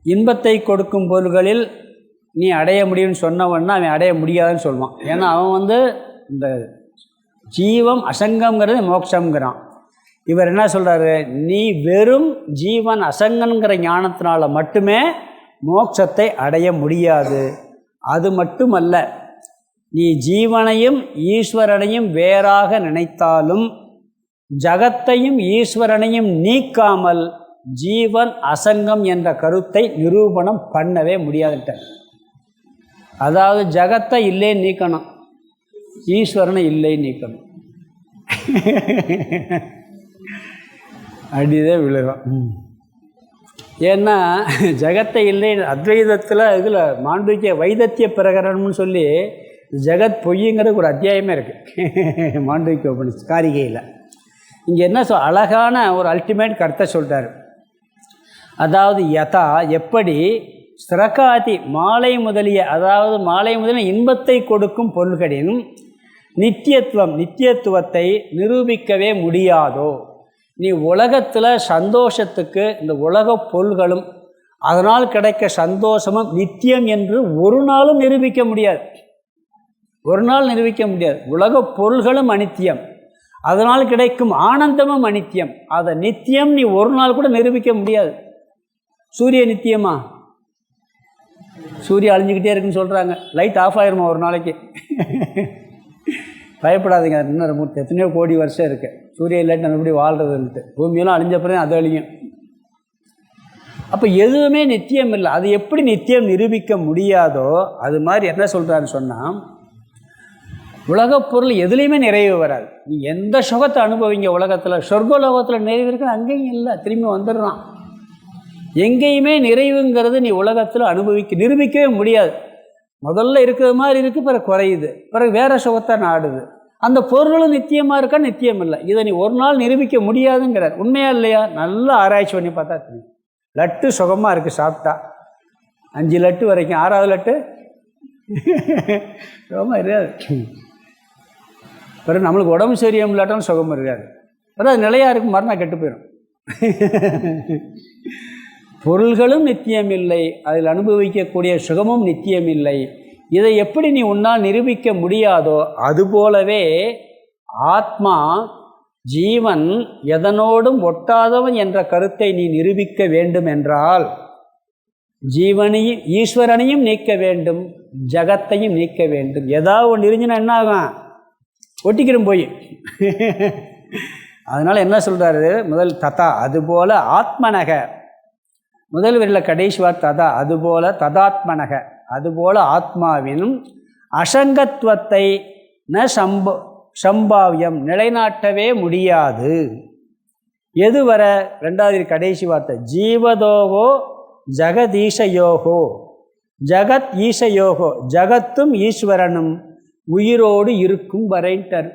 இன்பத்தை கொடுக்கும் பொருள்களில் நீ அடைய முடியும்னு சொன்னவன்னா அவன் அடைய முடியாதுன்னு சொல்லுவான். ஏன்னா அவன் இந்த ஜீவம் அசங்கம்ங்கிறது மோட்சங்கிறான். இவர் என்ன சொல்கிறாரு, நீ வெறும் ஜீவன் அசங்கன்கிற ஞானத்தினால மட்டுமே மோட்சத்தை அடைய முடியாது. அது மட்டுமல்ல, நீ ஜீவனையும் ஈஸ்வரனையும் வேறாக நினைத்தாலும் ஜகத்தையும் ஈஸ்வரனையும் நீக்காமல் ஜீவன் அசங்கம் என்ற கருத்தை நிரூபணம் பண்ணவே முடியாதுட்டார். அதாவது ஜகத்தை இல்லைன்னு நீக்கணும், ஈஸ்வரனை இல்லைன்னு நீக்கணும். அடிதான் விழுகும். ஏன்னா ஜகத்தை இல்லை அத்வைதத்தில் இதில் மாண்டூக்கிய வைதத்திய பிரகரணம்னு சொல்லி ஜெகத் பொய்யுங்கிறது ஒரு அத்தியாயமே இருக்குது மாண்டூக்கிய உபனிஷத் காரிகையில். இங்கே என்ன அழகான ஒரு அல்டிமேட் கருத்தை சொல்கிறார். அதாவது யதா எப்படி ஸ்ரகாதி மாலை முதலிய, அதாவது மாலை முதலிய இன்பத்தை கொடுக்கும் பொருள்களின் நித்தியத்துவத்தை நிரூபிக்கவே முடியாதோ, நீ உலகத்தில் சந்தோஷத்துக்கு இந்த உலக பொருள்களும் அதனால் கிடைக்க சந்தோஷமும் நித்தியம் என்று ஒரு நாளும் நிரூபிக்க முடியாது. ஒரு நாள் நிரூபிக்க முடியாது. உலக பொருள்களும் அனித்தியம், அதனால் கிடைக்கும் ஆனந்தமும் அனித்தியம். அதை நித்தியம் நீ ஒரு நாள் கூட நிரூபிக்க முடியாது. சூரிய நித்தியமா? சூரியன் அழிஞ்சிக்கிட்டே இருக்குன்னு சொல்கிறாங்க. லைட் ஆஃப் ஆயிருமா ஒரு நாளைக்கு? பயப்படாதீங்க, இன்னும் எத்தனையோ கோடி வருஷம் இருக்குது. சூரிய இல்லாட்டி நம்ம எப்படி வாழ்கிறதுன்ட்டு. பூமியெல்லாம் அழிஞ்சப்பறம் அது அழியும். அப்போ எதுவுமே நித்தியம் இல்லை. அது எப்படி நித்தியம் நிரூபிக்க முடியாதோ அது மாதிரி என்ன சொல்கிறான்னு சொன்னால், உலகப் பொருள் எதுலேயுமே நிறைவு வராது. நீ எந்த சுகத்தை அனுபவிங்க உலகத்தில், சொர்க்கலோகத்தில் நிறைவு இருக்குன்னு அங்கேயும் இல்லை, திரும்பி வந்துடுறான். எங்கேயுமே நிறைவுங்கிறது நீ உலகத்தில் நிரூபிக்கவே முடியாது. முதல்ல இருக்கிறது மாதிரி இருக்குது, பிறகு குறையுது, பிறகு வேறு சுகத்தை நாடுது. அந்த பொருளும் நித்தியமாக இருக்கா? நித்தியம் இல்லை. இதை நீ ஒரு நாள் நிரூபிக்க முடியாதுங்கிறார். உண்மையா இல்லையா? நல்லா ஆராய்ச்சி பண்ணி பார்த்தா தெரியும். லட்டு சுகமாக இருக்குது சாப்பிட்டா, 5 லட்டு வரைக்கும், 6வது லட்டு சுகமாக இருக்காது. பிறகு நம்மளுக்கு உடம்பு சரியம் இல்லாட்டாலும் சுகமாக இருக்காது. பிறகு அது நிலையாக இருக்கும், மறுநாள் கெட்டு போயிடும். பொருள்களும் நித்தியமில்லை, அதில் அனுபவிக்கக்கூடிய சுகமும் நித்தியமில்லை. இதை எப்படி நீ உன்னால் நிரூபிக்க முடியாதோ அதுபோலவே ஆத்மா ஜீவன் எதனோடும் ஒட்டாதவன் என்ற கருத்தை நீ நிரூபிக்க வேண்டும் என்றால் ஜீவனையும் ஈஸ்வரனையும் நீக்க வேண்டும், ஜகத்தையும் நீக்க வேண்டும். ஏதாவது ஒன்று இருந்துச்சுன்னா என்ன ஆகும்? ஒட்டிக்கிறோம் போய். அதனால் என்ன சொல்கிறாரு? முதல் ததா அதுபோல ஆத்மனக, முதல் வரியில் கடைசி வார்த்தை ததா அதுபோல, ததாத்மனக அதுபோல ஆத்மாவின் அசங்கத்துவத்தை சம்பாவியம் நிலைநாட்டவே முடியாது. எதுவர? 2வது கடைசி வார்த்தை ஜீவதோகோ ஜகதீசயோகோ, ஜகத் ஈசயோகோ, ஜகத்தும் ஈஸ்வரனும் உயிரோடு இருக்கும் வரைன்ட்டார்.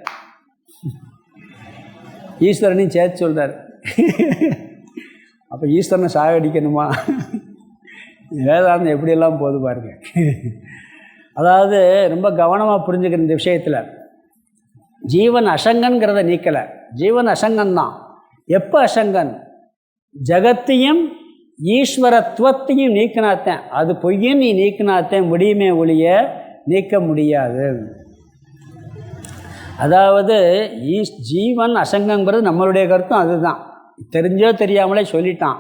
ஈஸ்வரனையும் சேர்த்து சொல்கிறார். அப்போ ஈஸ்வரனை சாகடிக்கணுமா? வேதாந்தம் எப்படியெல்லாம் போது பாருங்க. அதாவது ரொம்ப கவனமாக புரிஞ்சுக்கிற இந்த விஷயத்தில், ஜீவன் அசங்கன்கிறத நீக்கலை. ஜீவன் அசங்கன்தான். எப்போ அசங்கன்? ஜகத்தையும் ஈஸ்வரத்துவத்தையும் நீக்கினாத்தேன். அது பொய்யும் நீ நீக்கினாத்தேன் முடியுமே ஒழிய நீக்க முடியாது. அதாவது ஜீவன் அசங்கங்கிறது நம்மளுடைய கருத்தும் அதுதான். தெரிஞ்சோ தெரியாமலே சொல்லிட்டான்.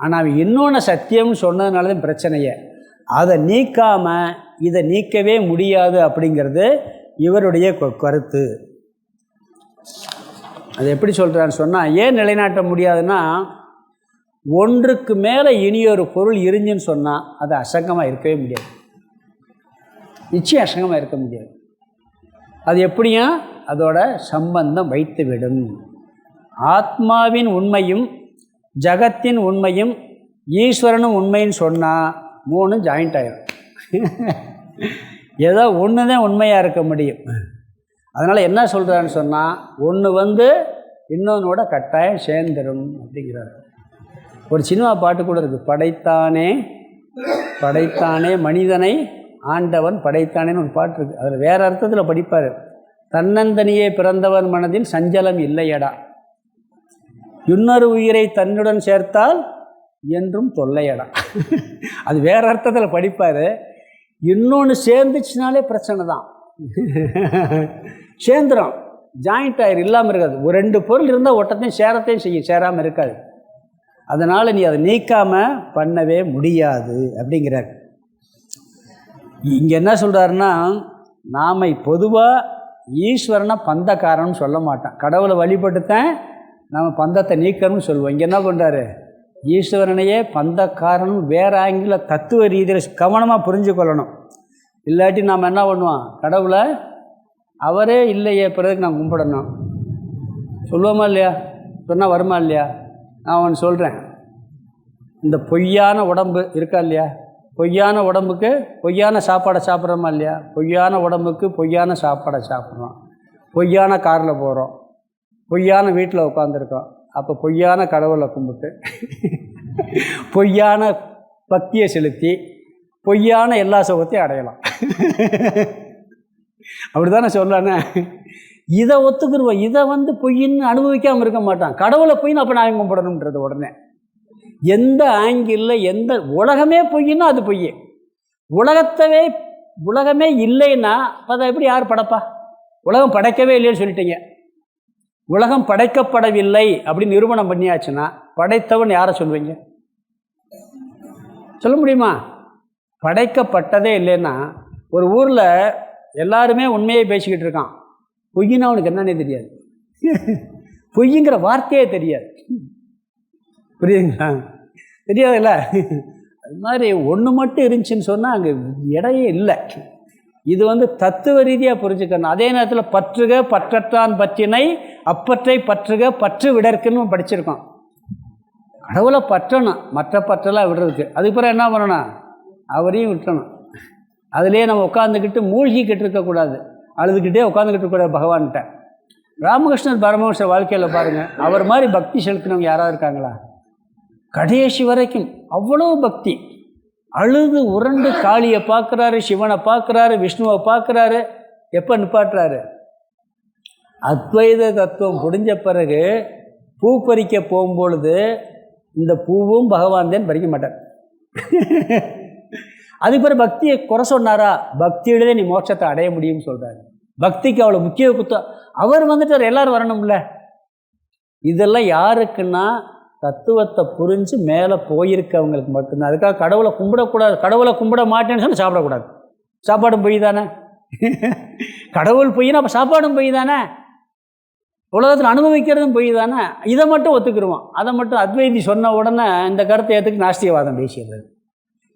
ஆனால் அவன் இன்னொன்று சத்தியம்னு சொன்னதுனால தான் பிரச்சனையே. அதை நீக்காமல் இதை நீக்கவே முடியாது அப்படிங்கிறது இவருடைய கருத்து. அது எப்படி சொல்கிறான்னு சொன்னால், ஏன் நிலைநாட்ட முடியாதுன்னா, ஒன்றுக்கு மேலே இனியொரு பொருள் இருந்துன்னு சொன்னால் அது அசங்கமாக இருக்கவே முடியாது. நிச்சயம் அசங்கமாக இருக்க முடியாது. அது எப்படியும் அதோட சம்பந்தம் வைத்துவிடும். ஆத்மாவின் உண்மையும் ஜகத்தின் உண்மையும் ஈஸ்வரனும் உண்மைன்னு சொன்னால் 3 ஜாயிண்ட் ஆகிடும். ஏதோ ஒன்று தான் உண்மையாக இருக்க முடியும். அதனால் என்ன சொல்கிறான்னு சொன்னால், ஒன்று இன்னொன்னோட கட்டாயம் சேர்ந்துடும் அப்படிங்கிறார். ஒரு சினிமா பாட்டு கூட இருக்குது, படைத்தானே படைத்தானே மனிதனை ஆண்டவன் படைத்தானேன்னு ஒரு பாட்டு இருக்குது. அதில் வேறு அர்த்தத்தில் படிப்பார். தன்னந்தனியே பிறந்தவன் மனதில் சஞ்சலம் இல்லையடா, இன்னொரு உயிரை தன்னுடன் சேர்த்தால் என்றும் தொல்லையடா. அது வேறு அர்த்தத்தில் படிப்பார். இன்னொன்று சேர்ந்துச்சுனாலே பிரச்சனை தான். சேர்ந்துடும். ஜாயிண்ட் ஆயிரும், இல்லாமல் இருக்காது. ஒரு 2 பொருள் இருந்தால் ஒட்டத்தையும் சேரத்தையும் செய்யும், சேராமல் இருக்காது. அதனால் நீ அதை நீக்காமல் பண்ணவே முடியாது அப்படிங்கிறார். இங்கே என்ன சொல்கிறாருன்னா, நாம் பொதுவாக ஈஸ்வரனை பந்தக்காரன்னு சொல்ல மாட்டான். கடவுளை வழிபட்டுத்தான் நாம் பந்தத்தை நீக்கணும்னு சொல்லுவோம். இங்கே என்ன பண்ணுறாரு, ஈஸ்வரனையே பந்தக்காரன் வேறு ஆங்கில தத்துவ ரீதியில் கவனமாக புரிஞ்சு கொள்ளணும். இல்லாட்டி நாம் என்ன பண்ணுவோம், கடவுளை அவரே இல்லையே பிறகு நான் கும்பிடணும் சொல்லுவோமா இல்லையா? சொன்னால் வருமா இல்லையா? நான் ஒன்று சொல்கிறேன். இந்த பொய்யான உடம்பு இருக்கா இல்லையா? பொய்யான உடம்புக்கு பொய்யான சாப்பாடை சாப்பிட்றோமா இல்லையா? பொய்யான உடம்புக்கு பொய்யான சாப்பாடை சாப்பிட்றோம். பொய்யான காரில் போகிறோம், பொய்யான வீட்டில் உட்காந்துருக்கோம். அப்போ பொய்யான கடவுளை கும்பிட்டு பொய்யான பக்தியை செலுத்தி பொய்யான எல்லா சுகத்தையும் அடையலாம். அப்படி தானே சொல்லலானே. இதை ஒத்துக்குருவோம். இதை பொய்ன்னு அனுபவிக்காமல் இருக்க மாட்டான். கடவுளை பொய்ன்னு அப்போ நான் கும்பிடணுன்றது உடனே எந்த ஆங்கிளில் எந்த உலகமே பொய்ன்னா அது பொய். உலகமே இல்லைன்னா அதை எப்படி யார் படைப்பா? உலகம் படைக்கவே இல்லைன்னு சொல்லிட்டீங்க. உலகம் படைக்கப்படவில்லை அப்படின்னு நிரூபணம் பண்ணியாச்சுன்னா படைத்தவன் யாரை சொல்வீங்க? சொல்ல முடியுமா? படைக்கப்பட்டதே இல்லைன்னா ஒரு ஊரில் எல்லாருமே உண்மையை பேசிக்கிட்டு இருக்கான், பொய்னா அவனுக்கு என்னன்னே தெரியாது. பொய்ங்கிற வார்த்தையே தெரியாது. புரியுதுங்களா? தெரியாதுல்ல. அது மாதிரி ஒன்று மட்டும் இருந்துச்சுன்னு சொன்னால் அங்கே இடையே இல்லை. இது தத்துவ ரீதியாக புரிஞ்சுக்கணும். அதே நேரத்தில் பற்றுக பற்றற்றான் பற்றினை அப்பற்றை பற்றுக பற்று விடற்குன்னு படிச்சிருக்கோம். கடவுளை பற்றணும், மற்ற பற்றெல்லாம் விடுறதுக்கு. அதுக்கப்புறம் என்ன பண்ணணும், அவரையும் விட்டுறணும். அதிலே நம்ம உட்காந்துக்கிட்டு மூழ்கிக்கிட்டு இருக்கக்கூடாது, அழுதுகிட்டே உட்காந்துக்கிட்டு இருக்கக்கூடாது பகவான்கிட்ட. ராமகிருஷ்ணர் பரமஹம்சர் வாழ்க்கையில் பாருங்கள், அவர் மாதிரி பக்தி செலுத்தினவங்க யாராவது இருக்காங்களா? கடைசி வரைக்கும் அவ்வளோ பக்தி. அழுது உருண்டு காளியை பார்க்குறாரு, சிவனை பார்க்குறாரு, விஷ்ணுவை பார்க்குறாரு. எப்போ நிப்பாட்டுறாரு? அத்வைத தத்துவம் முடிஞ்ச பிறகு பூ பறிக்க போகும்பொழுது இந்த பூவும் பகவான் தான் பறிக்க மாட்டார். அதுக்கு பிறகு பக்தியை குறை சொன்னாரா? பக்தியிலே நீ மோட்சத்தை அடைய முடியும்னு சொல்கிறாரு. பக்திக்கு அவ்வளோ முக்கிய குத்தம். அவர் எல்லோரும் வரணும்ல. இதெல்லாம் யாருக்குன்னா தத்துவத்தை புரிஞ்சு மேலே போயிருக்கவங்களுக்கு மட்டும்தான். அதுக்காக கடவுளை கும்பிடக்கூடாது. கடவுளை கும்பிட மாட்டேன்னு சொன்னால் சாப்பிடக்கூடாது. சாப்பாடும் பொய் தானே? கடவுள் பொய்னா அப்போ சாப்பாடும் பொய் தானே? உலகத்தில் அனுபவிக்கிறதும் பொய் தானே? இதை மட்டும் ஒத்துக்கிடுவோம். அதை மட்டும் அத்வைதி சொன்ன உடனே இந்த கருத்தை ஏற்றுக்கு நாஸ்திகவாதம் பேசிடுறது.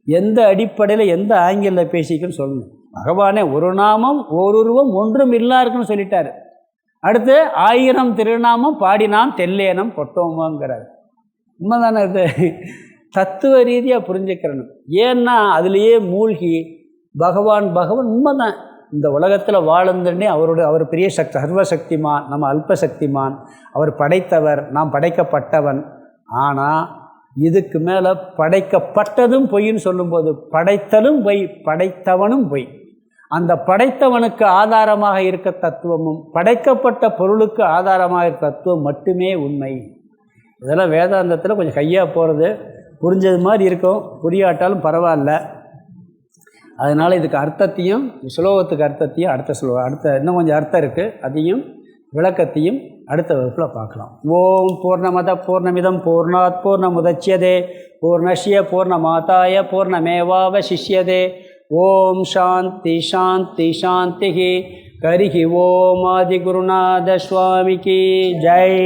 எந்த அடிப்படையில் எந்த ஆங்கிளில் பேசிக்கன்னு சொல்லணும். பகவானே ஒரு நாமம் ஓருருவம் ஒன்றும் இல்லாருக்குன்னு சொல்லிட்டார். அடுத்து 1000 திருநாமம் பாடினாம் தெல்லேனம் பொட்டோமாங்கிறார். உண்மைதானே? இது தத்துவ ரீதியாக புரிஞ்சுக்கிறணும். ஏன்னா அதுலேயே மூழ்கி பகவான் உண்மைதான். இந்த உலகத்தில் வாழ்ந்தே அவர் பெரிய சக்தி, சர்வசக்திமான், நம்ம அல்பசக்திமான். அவர் படைத்தவர், நாம் படைக்கப்பட்டவன். ஆனால் இதுக்கு மேலே படைக்கப்பட்டதும் பொய்ன்னு சொல்லும்போது படைத்தலும் பொய், படைத்தவனும் பொய். அந்த படைத்தவனுக்கு ஆதாரமாக இருக்க தத்துவமும் படைக்கப்பட்ட பொருளுக்கு ஆதாரமாக இருக்க தத்துவம் மட்டுமே உண்மை. இதெல்லாம் வேதாந்தத்தில் கொஞ்சம் கையாக போகிறது, புரிஞ்சது மாதிரி இருக்கும், புரியாட்டாலும் பரவாயில்ல. அதனால் இதுக்கு அர்த்தத்தையும் ஸ்லோகத்துக்கு அர்த்தத்தையும் அடுத்த இன்னும் கொஞ்சம் அர்த்தம் இருக்குது, அதையும் விளக்கத்தையும் அடுத்த வகுப்பில் பார்க்கலாம். ஓம் பூர்ணமத பூர்ணமிதம் பூர்ணாத் பூர்ணமுதச்யதே பூர்ணஸ்ய பூர்ணமாதாய பூர்ணமேவாவசிஷ்யதே. ஓம் சாந்தி சாந்தி சாந்தி. ஹரிஹி ஓம் ஆதிகுருநாத சுவாமிக்கு ஜெய்.